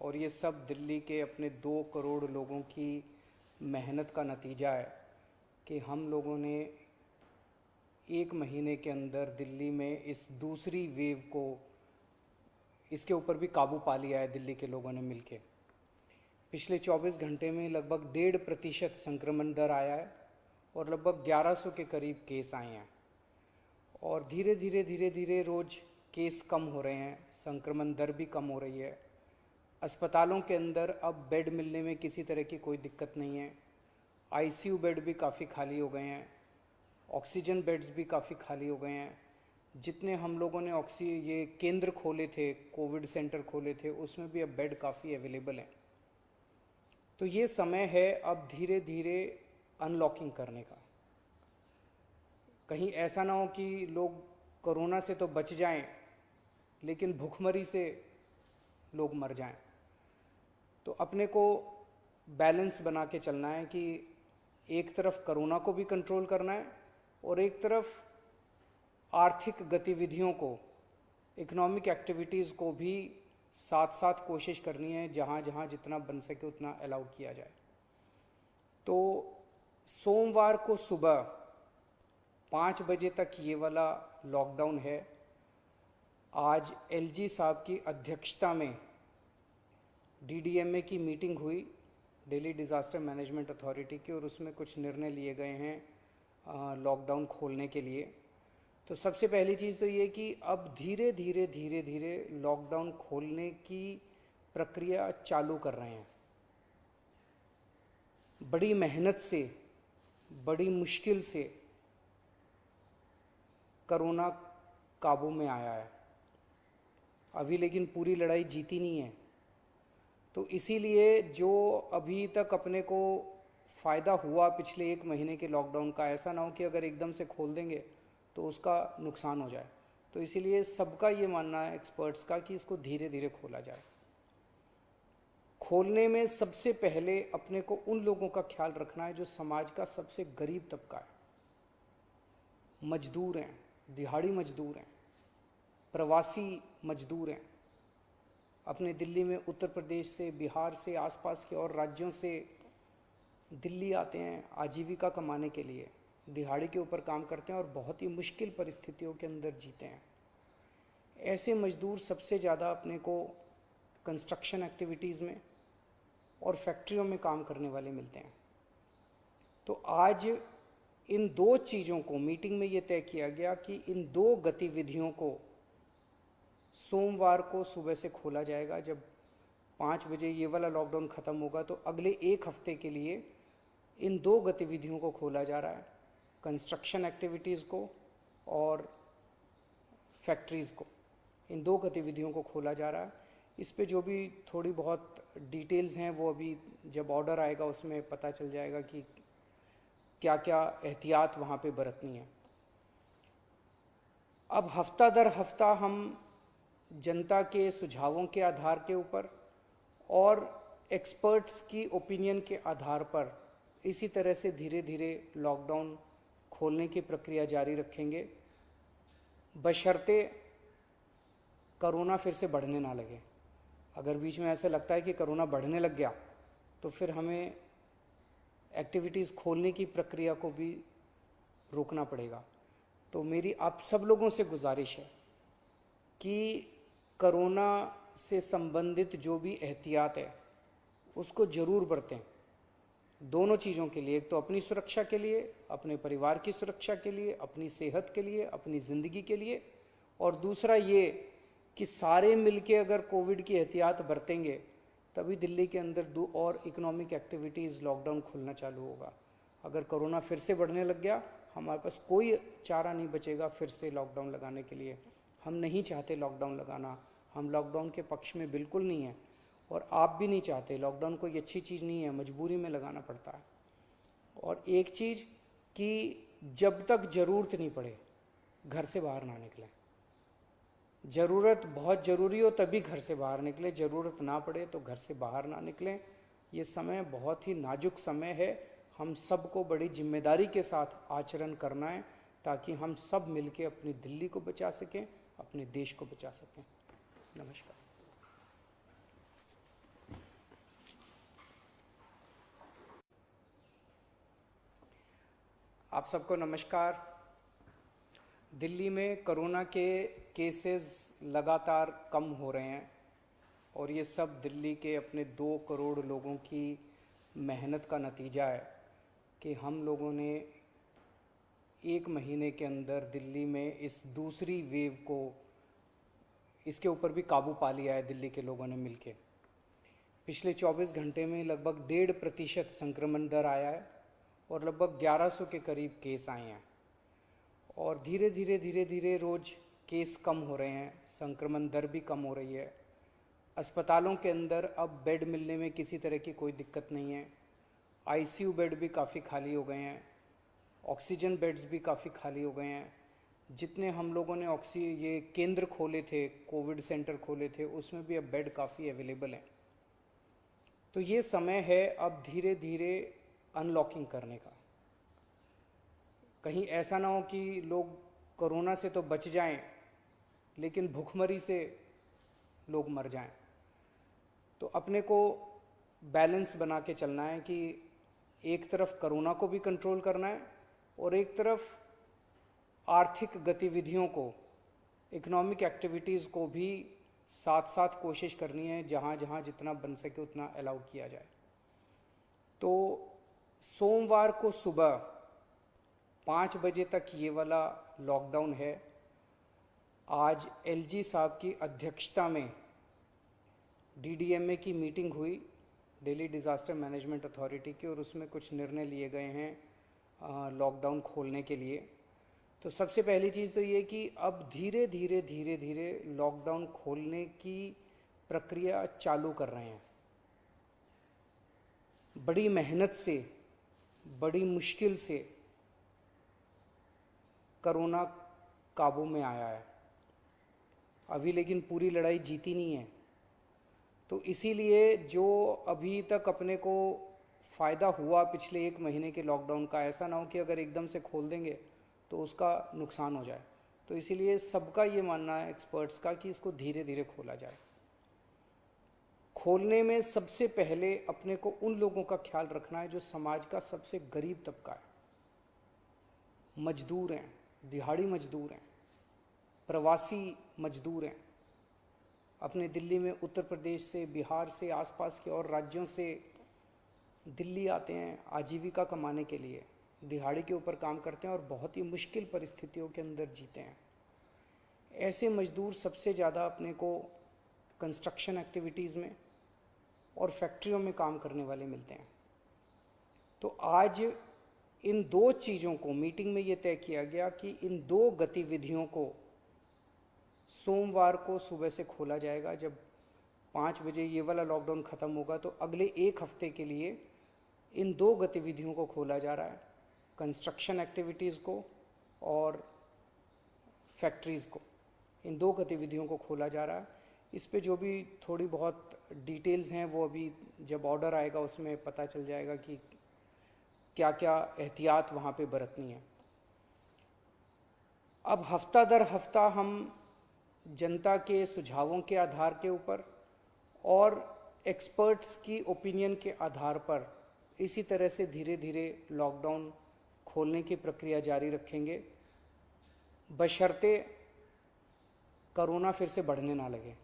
और ये सब दिल्ली के अपने 2 करोड़ लोगों की मेहनत का नतीजा है कि हम लोगों ने 1 महीने के अंदर दिल्ली में इस दूसरी वेव को, इसके ऊपर भी काबू पा लिया है दिल्ली के लोगों ने मिलके। पिछले 24 घंटे में लगभग 1.5% संक्रमण दर आया है और लगभग 1100 के करीब केस आए हैं, और धीरे धीरे रोज़ केस कम हो रहे हैं, संक्रमण दर भी कम हो रही है। अस्पतालों के अंदर अब बेड मिलने में किसी तरह की कोई दिक्कत नहीं है। आईसीयू बेड भी काफ़ी खाली हो गए हैं, ऑक्सीजन बेड्स भी काफ़ी खाली हो गए हैं। जितने हम लोगों ने ये केंद्र खोले थे, कोविड सेंटर खोले थे, उसमें भी अब बेड काफ़ी अवेलेबल हैं। तो ये समय है अब धीरे धीरे अनलॉकिंग करने का। कहीं ऐसा ना हो कि लोग कोरोना से तो बच जाएं लेकिन भूखमरी से लोग मर जाएं। तो अपने को बैलेंस बना के चलना है कि एक तरफ कोरोना को भी कंट्रोल करना है और एक तरफ आर्थिक गतिविधियों को, इकोनॉमिक एक्टिविटीज़ को भी साथ साथ कोशिश करनी है, जहाँ जहाँ जितना बन सके उतना अलाउ किया जाए। तो सोमवार को सुबह 5 बजे तक ये वाला लॉकडाउन है। आज एलजी साहब की अध्यक्षता में डीडीएमए की मीटिंग हुई, दिल्ली डिज़ास्टर मैनेजमेंट अथॉरिटी की, और उसमें कुछ निर्णय लिए गए हैं लॉकडाउन खोलने के लिए। तो सबसे पहली चीज़ तो ये कि अब धीरे धीरे लॉकडाउन खोलने की प्रक्रिया चालू कर रहे हैं। बड़ी मेहनत से, बड़ी मुश्किल से कोरोना काबू में आया है अभी, लेकिन पूरी लड़ाई जीती नहीं है। तो इसीलिए जो अभी तक अपने को फ़ायदा हुआ पिछले 1 महीने के लॉकडाउन का, ऐसा ना हो कि अगर एकदम से खोल देंगे तो उसका नुकसान हो जाए। तो इसीलिए सबका ये मानना है, एक्सपर्ट्स का, कि इसको धीरे धीरे खोला जाए। खोलने में सबसे पहले अपने को उन लोगों का ख्याल रखना है जो समाज का सबसे गरीब तबका है। मजदूर हैं, दिहाड़ी मजदूर हैं, प्रवासी मजदूर हैं। अपने दिल्ली में उत्तर प्रदेश से, बिहार से, आसपास के और राज्यों से दिल्ली आते हैं आजीविका कमाने के लिए, दिहाड़ी के ऊपर काम करते हैं और बहुत ही मुश्किल परिस्थितियों के अंदर जीते हैं। ऐसे मजदूर सबसे ज़्यादा अपने को कंस्ट्रक्शन एक्टिविटीज़ में और फैक्ट्रियों में काम करने वाले मिलते हैं। तो आज इन 2 चीज़ों को मीटिंग में ये तय किया गया कि इन 2 गतिविधियों को सोमवार को सुबह से खोला जाएगा, जब 5 बजे ये वाला लॉकडाउन ख़त्म होगा तो अगले 1 हफ्ते के लिए इन 2 गतिविधियों को खोला जा रहा है, कंस्ट्रक्शन एक्टिविटीज़ को और फैक्ट्रीज़ को। इन 2 गतिविधियों को खोला जा रहा है। इस पे जो भी थोड़ी बहुत डिटेल्स हैं वो अभी जब ऑर्डर आएगा उसमें पता चल जाएगा कि क्या क्या एहतियात वहाँ पे बरतनी है। अब हफ्ता दर हफ्ता हम जनता के सुझावों के आधार के ऊपर और एक्सपर्ट्स की ओपिनियन के आधार पर इसी तरह से धीरे धीरे लॉकडाउन खोलने की प्रक्रिया जारी रखेंगे, बशर्ते कोरोना फिर से बढ़ने ना लगे। अगर बीच में ऐसा लगता है कि कोरोना बढ़ने लग गया तो फिर हमें एक्टिविटीज़ खोलने की प्रक्रिया को भी रोकना पड़ेगा। तो मेरी आप सब लोगों से गुजारिश है कि कोरोना से संबंधित जो भी एहतियात है उसको ज़रूर बरतें, दोनों चीज़ों के लिए। एक तो अपनी सुरक्षा के लिए, अपने परिवार की सुरक्षा के लिए, अपनी सेहत के लिए, अपनी ज़िंदगी के लिए, और दूसरा ये कि सारे मिलके अगर कोविड की एहतियात बरतेंगे तभी दिल्ली के अंदर 2 और इकोनॉमिक एक्टिविटीज़ लॉकडाउन खुलना चालू होगा। अगर कोरोना फिर से बढ़ने लग गया हमारे पास कोई चारा नहीं बचेगा फिर से लॉकडाउन लगाने के लिए। हम नहीं चाहते लॉकडाउन लगाना, हम लॉकडाउन के पक्ष में बिल्कुल नहीं है और आप भी नहीं चाहते। लॉकडाउन कोई अच्छी चीज़ नहीं है, मजबूरी में लगाना पड़ता है। और एक चीज़ कि जब तक ज़रूरत नहीं पड़े घर से बाहर ना निकलें। ज़रूरत बहुत ज़रूरी हो तभी घर से बाहर निकलें, ज़रूरत ना पड़े तो घर से बाहर ना निकलें। ये समय बहुत ही नाजुक समय है, हम सबको बड़ी जिम्मेदारी के साथ आचरण करना है ताकि हम सब मिलके अपनी दिल्ली को बचा सकें, अपने देश को बचा सकें। नमस्कार। आप सबको नमस्कार। दिल्ली में कोरोना के केसेस लगातार कम हो रहे हैं और ये सब दिल्ली के अपने 2 करोड़ लोगों की मेहनत का नतीजा है कि हम लोगों ने 1 महीने के अंदर दिल्ली में इस दूसरी वेव को, इसके ऊपर भी काबू पा लिया है दिल्ली के लोगों ने मिलके। पिछले 24 घंटे में लगभग 1.5% संक्रमण दर आया है और लगभग 1100 के करीब केस आए हैं और धीरे धीरे रोज़ केस कम हो रहे हैं, संक्रमण दर भी कम हो रही है। अस्पतालों के अंदर अब बेड मिलने में किसी तरह की कोई दिक्कत नहीं है। आईसीयू बेड भी काफ़ी खाली हो गए हैं, ऑक्सीजन बेड्स भी काफ़ी खाली हो गए हैं। जितने हम लोगों ने ये केंद्र खोले थे, कोविड सेंटर खोले थे, उसमें भी अब बेड काफ़ी अवेलेबल हैं। तो ये समय है अब धीरे धीरे अनलॉकिंग करने का। कहीं ऐसा ना हो कि लोग कोरोना से तो बच जाएं लेकिन भूखमरी से लोग मर जाएं। तो अपने को बैलेंस बना के चलना है कि एक तरफ कोरोना को भी कंट्रोल करना है और एक तरफ आर्थिक गतिविधियों को, इकोनॉमिक एक्टिविटीज़ को भी साथ साथ कोशिश करनी है, जहाँ जहाँ जितना बन सके उतना अलाउ किया जाए। तो सोमवार को सुबह 5 बजे तक ये वाला लॉकडाउन है। आज एलजी साहब की अध्यक्षता में डीडीएमए की मीटिंग हुई, दिल्ली डिज़ास्टर मैनेजमेंट अथॉरिटी की, और उसमें कुछ निर्णय लिए गए हैं लॉकडाउन खोलने के लिए। तो सबसे पहली चीज़ तो ये कि अब धीरे धीरे लॉकडाउन खोलने की प्रक्रिया चालू कर रहे हैं। बड़ी मेहनत से, बड़ी मुश्किल से कोरोना काबू में आया है अभी, लेकिन पूरी लड़ाई जीती नहीं है। तो इसीलिए जो अभी तक अपने को फ़ायदा हुआ पिछले 1 महीने के लॉकडाउन का, ऐसा ना हो कि अगर एकदम से खोल देंगे तो उसका नुकसान हो जाए। तो इसीलिए सबका ये मानना है एक्सपर्ट्स का कि इसको धीरे धीरे खोला जाए। खोलने में सबसे पहले अपने को उन लोगों का ख्याल रखना है जो समाज का सबसे गरीब तबका है, मजदूर हैं, दिहाड़ी मजदूर हैं, प्रवासी मजदूर हैं। अपने दिल्ली में उत्तर प्रदेश से, बिहार से, आसपास के और राज्यों से दिल्ली आते हैं आजीविका कमाने के लिए, दिहाड़ी के ऊपर काम करते हैं और बहुत ही मुश्किल परिस्थितियों के अंदर जीते हैं। ऐसे मजदूर सबसे ज़्यादा अपने को कंस्ट्रक्शन एक्टिविटीज़ में, और फैक्ट्रियों में काम करने वाले मिलते हैं। तो आज इन दो चीज़ों को मीटिंग में ये तय किया गया कि इन दो गतिविधियों को सोमवार को सुबह से खोला जाएगा। जब 5 बजे ये वाला लॉकडाउन ख़त्म होगा तो अगले एक हफ्ते के लिए इन दो गतिविधियों को खोला जा रहा है, कंस्ट्रक्शन एक्टिविटीज़ को और फैक्ट्रीज़ को। इन दो गतिविधियों को खोला जा रहा है। इस पे जो भी थोड़ी बहुत डिटेल्स हैं वो अभी जब ऑर्डर आएगा उसमें पता चल जाएगा कि क्या क्या एहतियात वहाँ पे बरतनी है। अब हफ्ता दर हफ्ता हम जनता के सुझावों के आधार के ऊपर और एक्सपर्ट्स की ओपिनियन के आधार पर इसी तरह से धीरे धीरे लॉकडाउन खोलने की प्रक्रिया जारी रखेंगे, बशर्ते कोरोना फिर से बढ़ने ना लगे।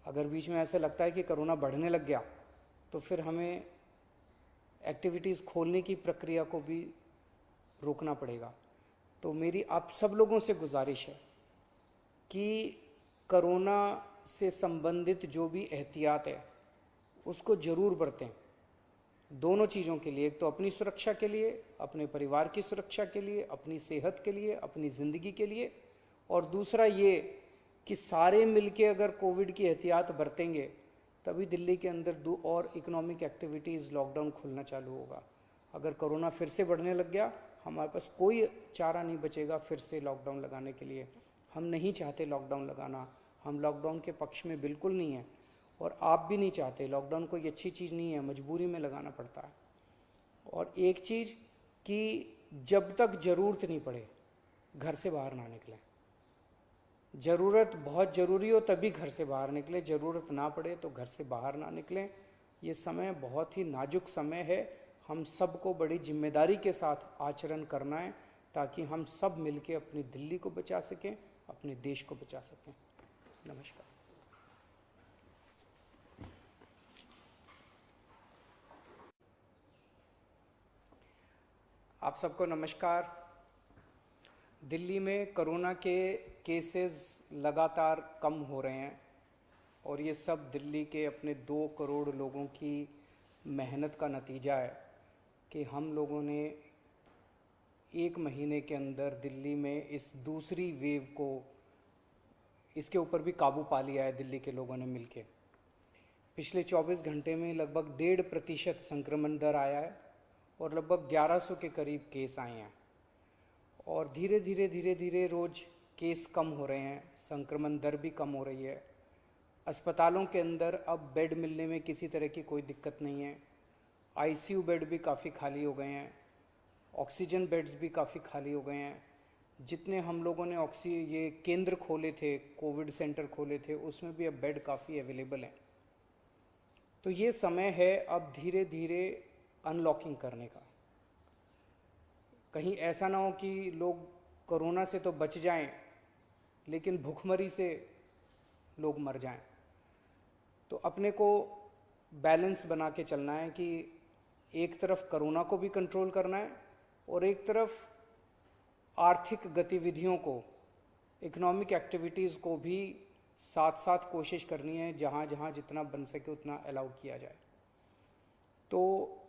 अगर बीच में ऐसा लगता है कि कोरोना बढ़ने लग गया तो फिर हमें एक्टिविटीज़ खोलने की प्रक्रिया को भी रोकना पड़ेगा। तो मेरी आप सब लोगों से गुजारिश है कि कोरोना से संबंधित जो भी एहतियात है उसको ज़रूर बरतें, दोनों चीज़ों के लिए। एक तो अपनी सुरक्षा के लिए, अपने परिवार की सुरक्षा के लिए, अपनी सेहत के लिए, अपनी ज़िंदगी के लिए, और दूसरा ये कि सारे मिलके अगर कोविड की एहतियात बरतेंगे तभी दिल्ली के अंदर दो और इकोनॉमिक एक्टिविटीज़ लॉकडाउन खुलना चालू होगा। अगर कोरोना फिर से बढ़ने लग गया हमारे पास कोई चारा नहीं बचेगा फिर से लॉकडाउन लगाने के लिए। हम नहीं चाहते लॉकडाउन लगाना, हम लॉकडाउन के पक्ष में बिल्कुल नहीं है और आप भी नहीं चाहते। लॉकडाउन कोई अच्छी चीज़ नहीं है, मजबूरी में लगाना पड़ता है। और एक चीज़ कि जब तक ज़रूरत नहीं पड़े घर से बाहर ना निकलें। ज़रूरत बहुत ज़रूरी हो तभी घर से बाहर निकलें, ज़रूरत ना पड़े तो घर से बाहर ना निकलें। ये समय बहुत ही नाजुक समय है, हम सबको बड़ी जिम्मेदारी के साथ आचरण करना है ताकि हम सब मिलके अपनी दिल्ली को बचा सकें, अपने देश को बचा सकें। नमस्कार। आप सबको नमस्कार। दिल्ली में कोरोना के केसेस लगातार कम हो रहे हैं और ये सब दिल्ली के अपने 2 करोड़ लोगों की मेहनत का नतीजा है कि हम लोगों ने 1 महीने के अंदर दिल्ली में इस दूसरी वेव को, इसके ऊपर भी काबू पा लिया है दिल्ली के लोगों ने मिलके। पिछले 24 घंटे में लगभग 1.5% संक्रमण दर आया है और लगभग 1100 के करीब केस आए हैं और धीरे धीरे रोज़ केस कम हो रहे हैं, संक्रमण दर भी कम हो रही है। अस्पतालों के अंदर अब बेड मिलने में किसी तरह की कोई दिक्कत नहीं है। आईसीयू बेड भी काफ़ी खाली हो गए हैं, ऑक्सीजन बेड्स भी काफ़ी खाली हो गए हैं। जितने हम लोगों ने ये केंद्र खोले थे, कोविड सेंटर खोले थे, उसमें भी अब बेड काफ़ी अवेलेबल हैं। तो ये समय है अब धीरे धीरे अनलॉकिंग करने का। कहीं ऐसा ना हो कि लोग कोरोना से तो बच जाएं लेकिन भूखमरी से लोग मर जाएं। तो अपने को बैलेंस बना के चलना है कि एक तरफ कोरोना को भी कंट्रोल करना है और एक तरफ आर्थिक गतिविधियों को, इकोनॉमिक एक्टिविटीज़ को भी साथ साथ कोशिश करनी है, जहाँ जहाँ जितना बन सके उतना अलाउ किया जाए। तो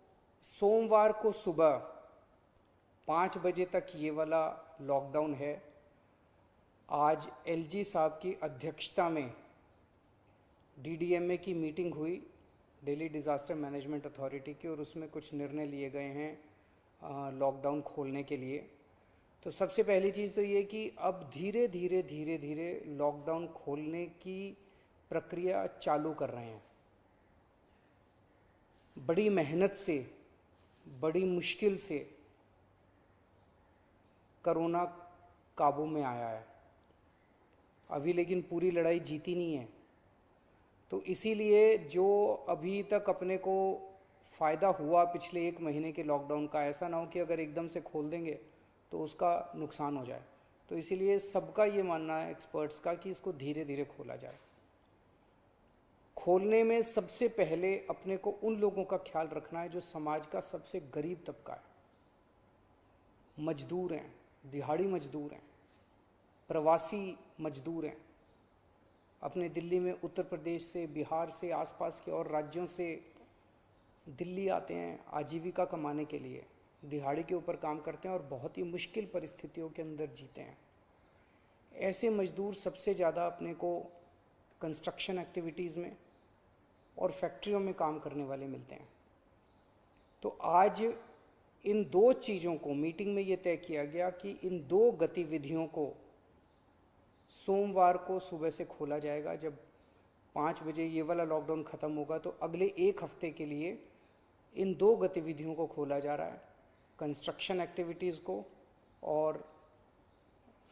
सोमवार को सुबह 5 बजे तक ये वाला लॉकडाउन है। आज एलजी साहब की अध्यक्षता में डीडीएमए की मीटिंग हुई, दिल्ली डिज़ास्टर मैनेजमेंट अथॉरिटी की, और उसमें कुछ निर्णय लिए गए हैं लॉकडाउन खोलने के लिए। तो सबसे पहली चीज़ तो ये कि अब धीरे धीरे लॉकडाउन खोलने की प्रक्रिया चालू कर रहे हैं। बड़ी मेहनत से, बड़ी मुश्किल से कोरोना काबू में आया है अभी, लेकिन पूरी लड़ाई जीती नहीं है। तो इसीलिए जो अभी तक अपने को फ़ायदा हुआ पिछले 1 महीने के लॉकडाउन का, ऐसा ना हो कि अगर एकदम से खोल देंगे तो उसका नुकसान हो जाए। तो इसीलिए सबका ये मानना है, एक्सपर्ट्स का, कि इसको धीरे धीरे खोला जाए। खोलने में सबसे पहले अपने को उन लोगों का ख्याल रखना है जो समाज का सबसे गरीब तबका है। मजदूर हैं, दिहाड़ी मजदूर हैं, प्रवासी मजदूर हैं, अपने दिल्ली में उत्तर प्रदेश से, बिहार से, आसपास के और राज्यों से दिल्ली आते हैं आजीविका कमाने के लिए, दिहाड़ी के ऊपर काम करते हैं और बहुत ही मुश्किल परिस्थितियों के अंदर जीते हैं। ऐसे मजदूर सबसे ज़्यादा अपने को कंस्ट्रक्शन एक्टिविटीज़ में और फैक्ट्रियों में काम करने वाले मिलते हैं। तो आज इन दो चीज़ों को मीटिंग में ये तय किया गया कि इन दो गतिविधियों को सोमवार को सुबह से खोला जाएगा। जब 5 बजे ये वाला लॉकडाउन ख़त्म होगा तो अगले एक हफ्ते के लिए इन दो गतिविधियों को खोला जा रहा है, कंस्ट्रक्शन एक्टिविटीज़ को और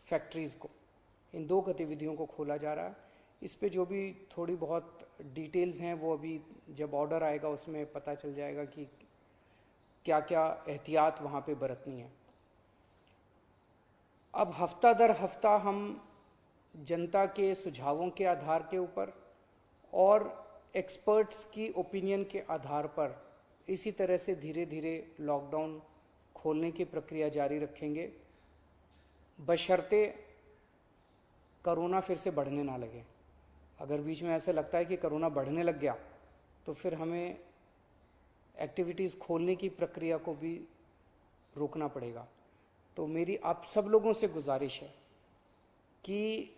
फैक्ट्रीज़ को। इन दो गतिविधियों को खोला जा रहा है। इस पे जो भी थोड़ी बहुत डिटेल्स हैं वो अभी जब ऑर्डर आएगा उसमें पता चल जाएगा कि क्या क्या एहतियात वहाँ पे बरतनी है। अब हफ्ता दर हफ्ता हम जनता के सुझावों के आधार के ऊपर और एक्सपर्ट्स की ओपिनियन के आधार पर इसी तरह से धीरे धीरे लॉकडाउन खोलने की प्रक्रिया जारी रखेंगे, बशर्ते कोरोना फिर से बढ़ने ना लगे। अगर बीच में ऐसा लगता है कि कोरोना बढ़ने लग गया तो फिर हमें एक्टिविटीज़ खोलने की प्रक्रिया को भी रोकना पड़ेगा। तो मेरी आप सब लोगों से गुजारिश है कि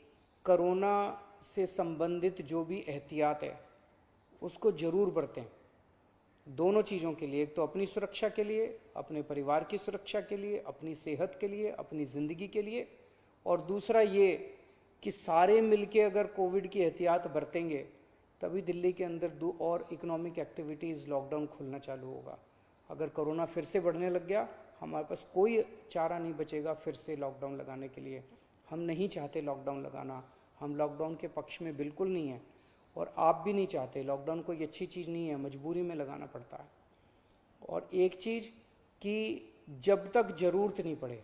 कोरोना से संबंधित जो भी एहतियात है उसको ज़रूर बरतें, दोनों चीज़ों के लिए। एक तो अपनी सुरक्षा के लिए, अपने परिवार की सुरक्षा के लिए, अपनी सेहत के लिए, अपनी ज़िंदगी के लिए, और दूसरा ये कि सारे मिलके अगर कोविड की एहतियात बरतेंगे तभी दिल्ली के अंदर दो और इकोनॉमिक एक्टिविटीज़ लॉकडाउन खुलना चालू होगा। अगर कोरोना फिर से बढ़ने लग गया हमारे पास कोई चारा नहीं बचेगा फिर से लॉकडाउन लगाने के लिए। हम नहीं चाहते लॉकडाउन लगाना, हम लॉकडाउन के पक्ष में बिल्कुल नहीं है और आप भी नहीं चाहते। लॉकडाउन कोई अच्छी चीज़ नहीं है, मजबूरी में लगाना पड़ता है। और एक चीज़ कि जब तक ज़रूरत नहीं पड़े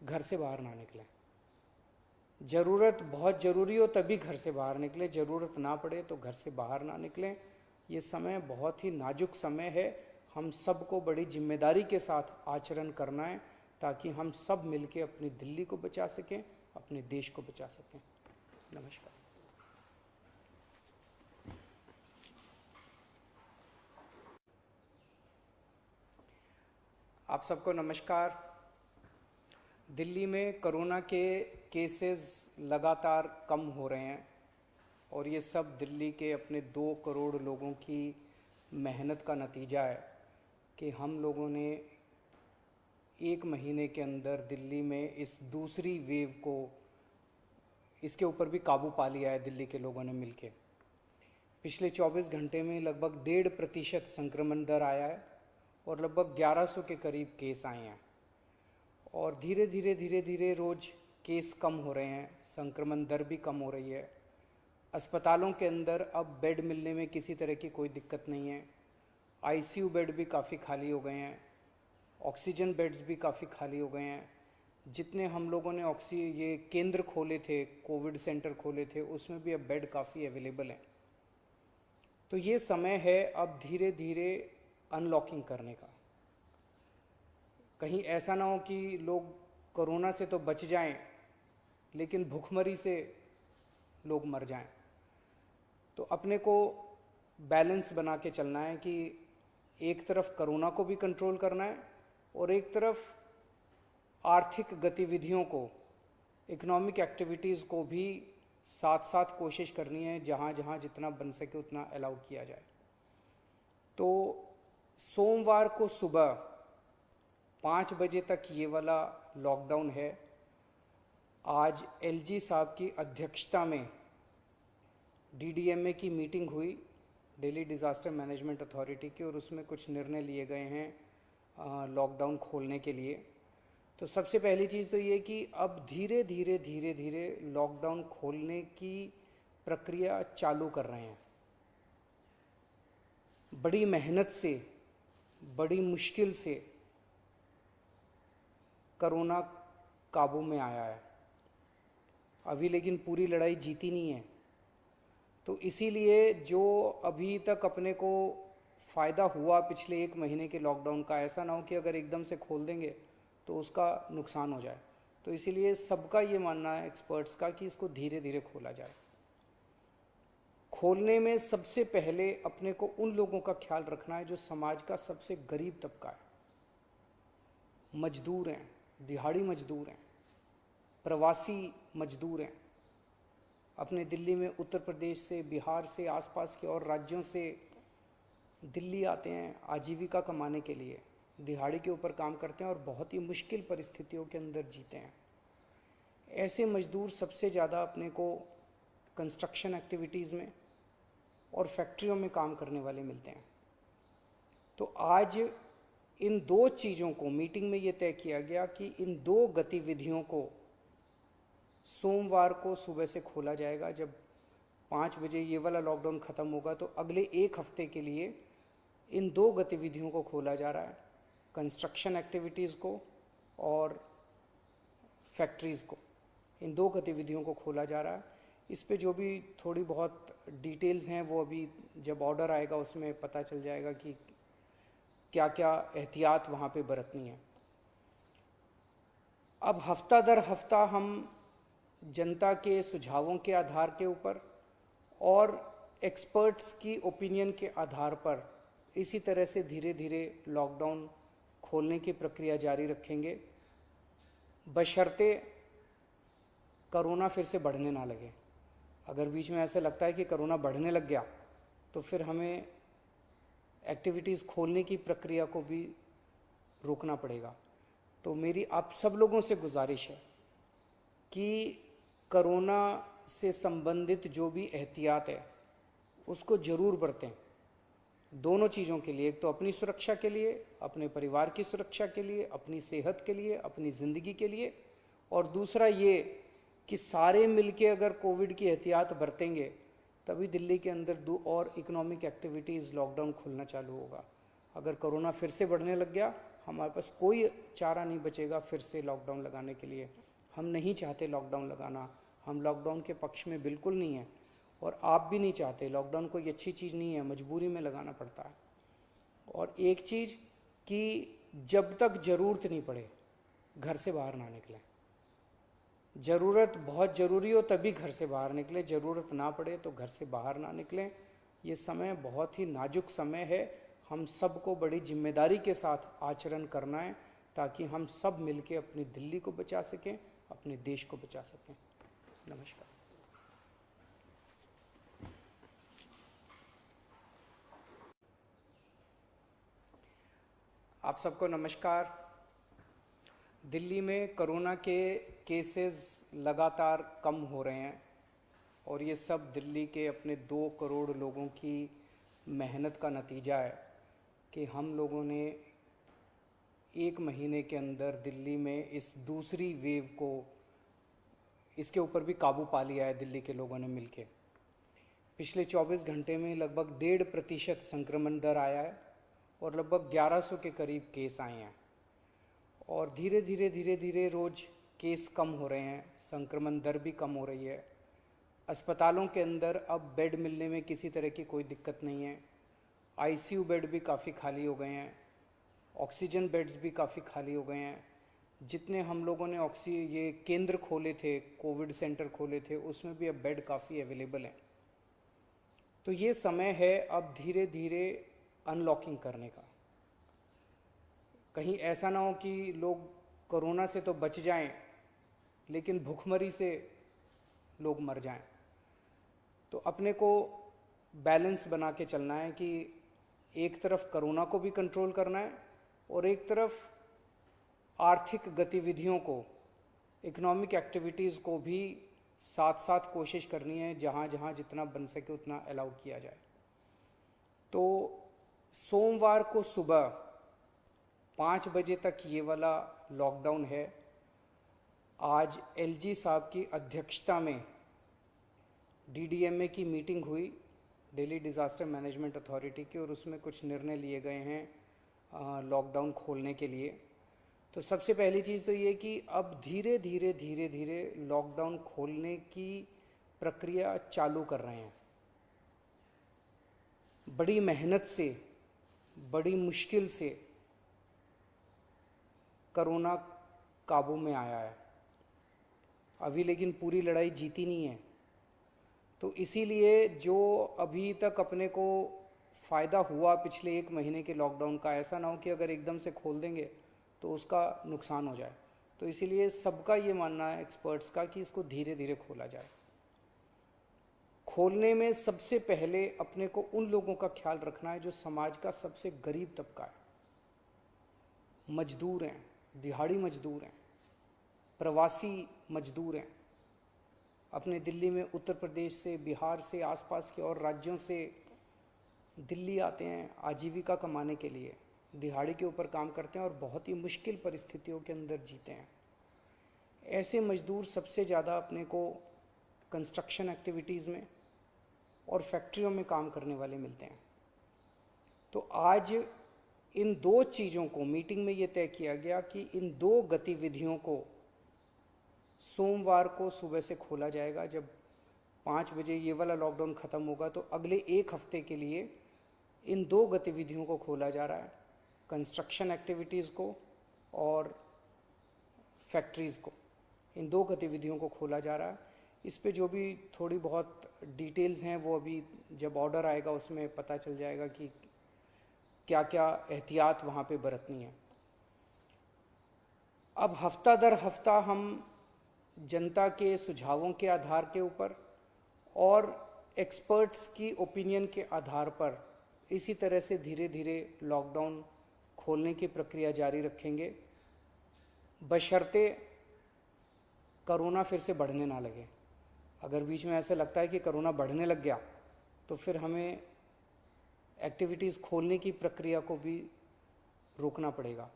घर से बाहर ना निकलें। ज़रूरत बहुत ज़रूरी हो तभी घर से बाहर निकलें, ज़रूरत ना पड़े तो घर से बाहर ना निकलें। ये समय बहुत ही नाजुक समय है, हम सबको बड़ी जिम्मेदारी के साथ आचरण करना है ताकि हम सब मिलके अपनी दिल्ली को बचा सकें, अपने देश को बचा सकें। नमस्कार। आप सबको नमस्कार। दिल्ली में कोरोना के केसेस लगातार कम हो रहे हैं और ये सब दिल्ली के अपने 2 करोड़ लोगों की मेहनत का नतीजा है कि हम लोगों ने 1 महीने के अंदर दिल्ली में इस दूसरी वेव को, इसके ऊपर भी काबू पा लिया है दिल्ली के लोगों ने मिलके। पिछले 24 घंटे में लगभग 1.5% संक्रमण दर आया है और लगभग 1100 के करीब केस आए हैं और धीरे धीरे रोज़ केस कम हो रहे हैं, संक्रमण दर भी कम हो रही है। अस्पतालों के अंदर अब बेड मिलने में किसी तरह की कोई दिक्कत नहीं है। आईसीयू बेड भी काफ़ी खाली हो गए हैं, ऑक्सीजन बेड्स भी काफ़ी खाली हो गए हैं। जितने हम लोगों ने ये केंद्र खोले थे, कोविड सेंटर खोले थे, उसमें भी अब बेड काफ़ी अवेलेबल हैं। तो ये समय है अब धीरे धीरे अनलॉकिंग करने का। कहीं ऐसा ना हो कि लोग कोरोना से तो बच जाएं लेकिन भूखमरी से लोग मर जाएं। तो अपने को बैलेंस बना के चलना है कि एक तरफ कोरोना को भी कंट्रोल करना है और एक तरफ आर्थिक गतिविधियों को, इकोनॉमिक एक्टिविटीज़ को भी साथ साथ कोशिश करनी है, जहाँ जहाँ जितना बन सके उतना अलाउ किया जाए। तो सोमवार को सुबह 5 बजे तक ये वाला लॉकडाउन है। आज एलजी साहब की अध्यक्षता में डीडीएमए की मीटिंग हुई, दिल्ली डिज़ास्टर मैनेजमेंट अथॉरिटी की, और उसमें कुछ निर्णय लिए गए हैं लॉकडाउन खोलने के लिए। तो सबसे पहली चीज़ तो ये कि अब धीरे धीरे लॉकडाउन खोलने की प्रक्रिया चालू कर रहे हैं। बड़ी मेहनत से, बड़ी मुश्किल से कोरोना काबू में आया है अभी, लेकिन पूरी लड़ाई जीती नहीं है। तो इसीलिए जो अभी तक अपने को फ़ायदा हुआ पिछले 1 महीने के लॉकडाउन का, ऐसा ना हो कि अगर एकदम से खोल देंगे तो उसका नुकसान हो जाए। तो इसीलिए सबका ये मानना है एक्सपर्ट्स का कि इसको धीरे धीरे खोला जाए। खोलने में सबसे पहले अपने को उन लोगों का ख्याल रखना है जो समाज का सबसे गरीब तबका है, मजदूर हैं, दिहाड़ी मजदूर हैं, प्रवासी मजदूर हैं। अपने दिल्ली में उत्तर प्रदेश से, बिहार से, आसपास के और राज्यों से दिल्ली आते हैं आजीविका कमाने के लिए, दिहाड़ी के ऊपर काम करते हैं और बहुत ही मुश्किल परिस्थितियों के अंदर जीते हैं। ऐसे मजदूर सबसे ज़्यादा अपने को कंस्ट्रक्शन एक्टिविटीज़ में और फैक्ट्रियों में काम करने वाले मिलते हैं। तो आज इन दो चीज़ों को मीटिंग में ये तय किया गया कि इन दो गतिविधियों को सोमवार को सुबह से खोला जाएगा। जब 5 बजे ये वाला लॉकडाउन ख़त्म होगा तो अगले एक हफ्ते के लिए इन दो गतिविधियों को खोला जा रहा है, कंस्ट्रक्शन एक्टिविटीज़ को और फैक्ट्रीज़ को। इन दो गतिविधियों को खोला जा रहा है। इस पे जो भी थोड़ी बहुत डिटेल्स हैं वो अभी जब ऑर्डर आएगा उसमें पता चल जाएगा कि क्या क्या एहतियात वहाँ पे बरतनी है। अब हफ्ता दर हफ्ता हम जनता के सुझावों के आधार के ऊपर और एक्सपर्ट्स की ओपिनियन के आधार पर इसी तरह से धीरे धीरे लॉकडाउन खोलने की प्रक्रिया जारी रखेंगे, बशर्ते कोरोना फिर से बढ़ने ना लगे। अगर बीच में ऐसा लगता है कि कोरोना बढ़ने लग गया तो फिर हमें एक्टिविटीज़ खोलने की प्रक्रिया को भी रोकना पड़ेगा। तो मेरी आप सब लोगों से गुजारिश है कि कोरोना से संबंधित जो भी एहतियात है उसको ज़रूर बरतें, दोनों चीज़ों के लिए। एक तो अपनी सुरक्षा के लिए, अपने परिवार की सुरक्षा के लिए, अपनी सेहत के लिए, अपनी ज़िंदगी के लिए, और दूसरा ये कि सारे मिलके अगर कोविड की एहतियात बरतेंगे तभी दिल्ली के अंदर दो और इकोनॉमिक एक्टिविटीज़ लॉकडाउन खुलना चालू होगा। अगर कोरोना फिर से बढ़ने लग गया हमारे पास कोई चारा नहीं बचेगा फिर से लॉकडाउन लगाने के लिए। हम नहीं चाहते लॉकडाउन लगाना, हम लॉकडाउन के पक्ष में बिल्कुल नहीं है और आप भी नहीं चाहते। लॉकडाउन कोई अच्छी चीज़ नहीं है, मजबूरी में लगाना पड़ता है। और एक चीज़ कि जब तक ज़रूरत नहीं पड़े घर से बाहर ना निकलें। ज़रूरत बहुत ज़रूरी हो तभी घर से बाहर निकलें, ज़रूरत ना पड़े तो घर से बाहर ना निकलें। ये समय बहुत ही नाजुक समय है, हम सबको बड़ी जिम्मेदारी के साथ आचरण करना है ताकि हम सब मिलके अपनी दिल्ली को बचा सकें, अपने देश को बचा सकें। नमस्कार। आप सबको नमस्कार। दिल्ली में कोरोना के केसेस लगातार कम हो रहे हैं और ये सब दिल्ली के अपने 2 करोड़ लोगों की मेहनत का नतीजा है कि हम लोगों ने 1 महीने के अंदर दिल्ली में इस दूसरी वेव को, इसके ऊपर भी काबू पा लिया है दिल्ली के लोगों ने मिलके। पिछले 24 घंटे में लगभग 1.5% संक्रमण दर आया है और लगभग 1100 के करीब केस आए हैं और धीरे धीरे रोज़ केस कम हो रहे हैं, संक्रमण दर भी कम हो रही है। अस्पतालों के अंदर अब बेड मिलने में किसी तरह की कोई दिक्कत नहीं है। आईसीयू बेड भी काफ़ी खाली हो गए हैं, ऑक्सीजन बेड्स भी काफ़ी खाली हो गए हैं। जितने हम लोगों ने ये केंद्र खोले थे, कोविड सेंटर खोले थे, उसमें भी अब बेड काफ़ी अवेलेबल हैं। तो ये समय है अब धीरे धीरे अनलॉकिंग करने का। कहीं ऐसा ना हो कि लोग कोरोना से तो बच जाएं लेकिन भूखमरी से लोग मर जाएं। तो अपने को बैलेंस बना के चलना है कि एक तरफ कोरोना को भी कंट्रोल करना है और एक तरफ आर्थिक गतिविधियों को, इकोनॉमिक एक्टिविटीज़ को भी साथ साथ कोशिश करनी है, जहाँ जहाँ जितना बन सके उतना अलाउ किया जाए। तो सोमवार को सुबह 5 बजे तक ये वाला लॉकडाउन है। आज एलजी साहब की अध्यक्षता में डीडीएमए की मीटिंग हुई, दिल्ली डिज़ास्टर मैनेजमेंट अथॉरिटी की, और उसमें कुछ निर्णय लिए गए हैं लॉकडाउन खोलने के लिए। तो सबसे पहली चीज़ तो ये कि अब धीरे धीरे लॉकडाउन खोलने की प्रक्रिया चालू कर रहे हैं। बड़ी मेहनत से, बड़ी मुश्किल से कोरोना काबू में आया है अभी, लेकिन पूरी लड़ाई जीती नहीं है। तो इसीलिए जो अभी तक अपने को फ़ायदा हुआ पिछले 1 महीने के लॉकडाउन का, ऐसा ना हो कि अगर एकदम से खोल देंगे तो उसका नुकसान हो जाए। तो इसीलिए सबका ये मानना है एक्सपर्ट्स का कि इसको धीरे धीरे खोला जाए। खोलने में सबसे पहले अपने को उन लोगों का ख्याल रखना है जो समाज का सबसे गरीब तबका है, मजदूर हैं, दिहाड़ी मजदूर हैं, प्रवासी मजदूर हैं। अपने दिल्ली में उत्तर प्रदेश से, बिहार से, आसपास के और राज्यों से दिल्ली आते हैं आजीविका कमाने के लिए, दिहाड़ी के ऊपर काम करते हैं और बहुत ही मुश्किल परिस्थितियों के अंदर जीते हैं। ऐसे मजदूर सबसे ज़्यादा अपने को कंस्ट्रक्शन एक्टिविटीज़ में और फैक्ट्रियों में काम करने वाले मिलते हैं। तो आज इन दो चीज़ों को मीटिंग में ये तय किया गया कि इन दो गतिविधियों को सोमवार को सुबह से खोला जाएगा। जब 5 बजे ये वाला लॉकडाउन ख़त्म होगा तो अगले 1 हफ्ते के लिए इन दो गतिविधियों को खोला जा रहा है, कंस्ट्रक्शन एक्टिविटीज़ को और फैक्ट्रीज़ को। इन दो गतिविधियों को खोला जा रहा है। इस पे जो भी थोड़ी बहुत डिटेल्स हैं वो अभी जब ऑर्डर आएगा उसमें पता चल जाएगा कि क्या क्या एहतियात वहाँ पे बरतनी है। अब हफ्ता दर हफ्ता हम जनता के सुझावों के आधार के ऊपर और एक्सपर्ट्स की ओपिनियन के आधार पर इसी तरह से धीरे धीरे लॉकडाउन खोलने की प्रक्रिया जारी रखेंगे, बशर्ते कोरोना फिर से बढ़ने ना लगे। अगर बीच में ऐसा लगता है कि कोरोना बढ़ने लग गया तो फिर हमें एक्टिविटीज़ खोलने की प्रक्रिया को भी रोकना पड़ेगा।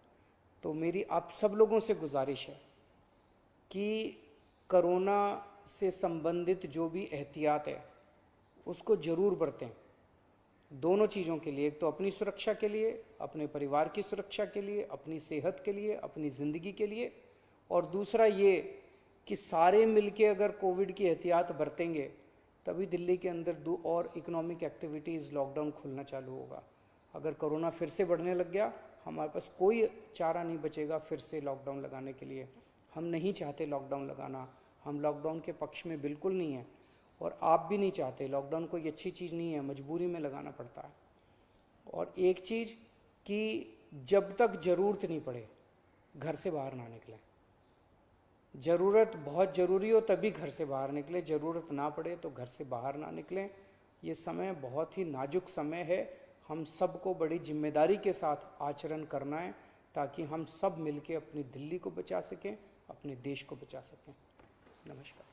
तो मेरी आप सब लोगों से गुजारिश है कि कोरोना से संबंधित जो भी एहतियात है उसको ज़रूर बरतें, दोनों चीज़ों के लिए। एक तो अपनी सुरक्षा के लिए, अपने परिवार की सुरक्षा के लिए, अपनी सेहत के लिए, अपनी ज़िंदगी के लिए, और दूसरा ये कि सारे मिलके अगर कोविड की एहतियात बरतेंगे तभी दिल्ली के अंदर 2 और इकोनॉमिक एक्टिविटीज़ लॉकडाउन खुलना चालू होगा। अगर कोरोना फिर से बढ़ने लग गया हमारे पास कोई चारा नहीं बचेगा फिर से लॉकडाउन लगाने के लिए। हम नहीं चाहते लॉकडाउन लगाना, हम लॉकडाउन के पक्ष में बिल्कुल नहीं है और आप भी नहीं चाहते। लॉकडाउन कोई अच्छी चीज़ नहीं है, मजबूरी में लगाना पड़ता है। और एक चीज़ कि जब तक ज़रूरत नहीं पड़े घर से बाहर ना निकलें। ज़रूरत बहुत ज़रूरी हो तभी घर से बाहर निकलें, ज़रूरत ना पड़े तो घर से बाहर ना निकलें। ये समय बहुत ही नाजुक समय है, हम सबको बड़ी जिम्मेदारी के साथ आचरण करना है ताकि हम सब मिलके अपनी दिल्ली को बचा सकें, अपने देश को बचा सकें। नमस्कार।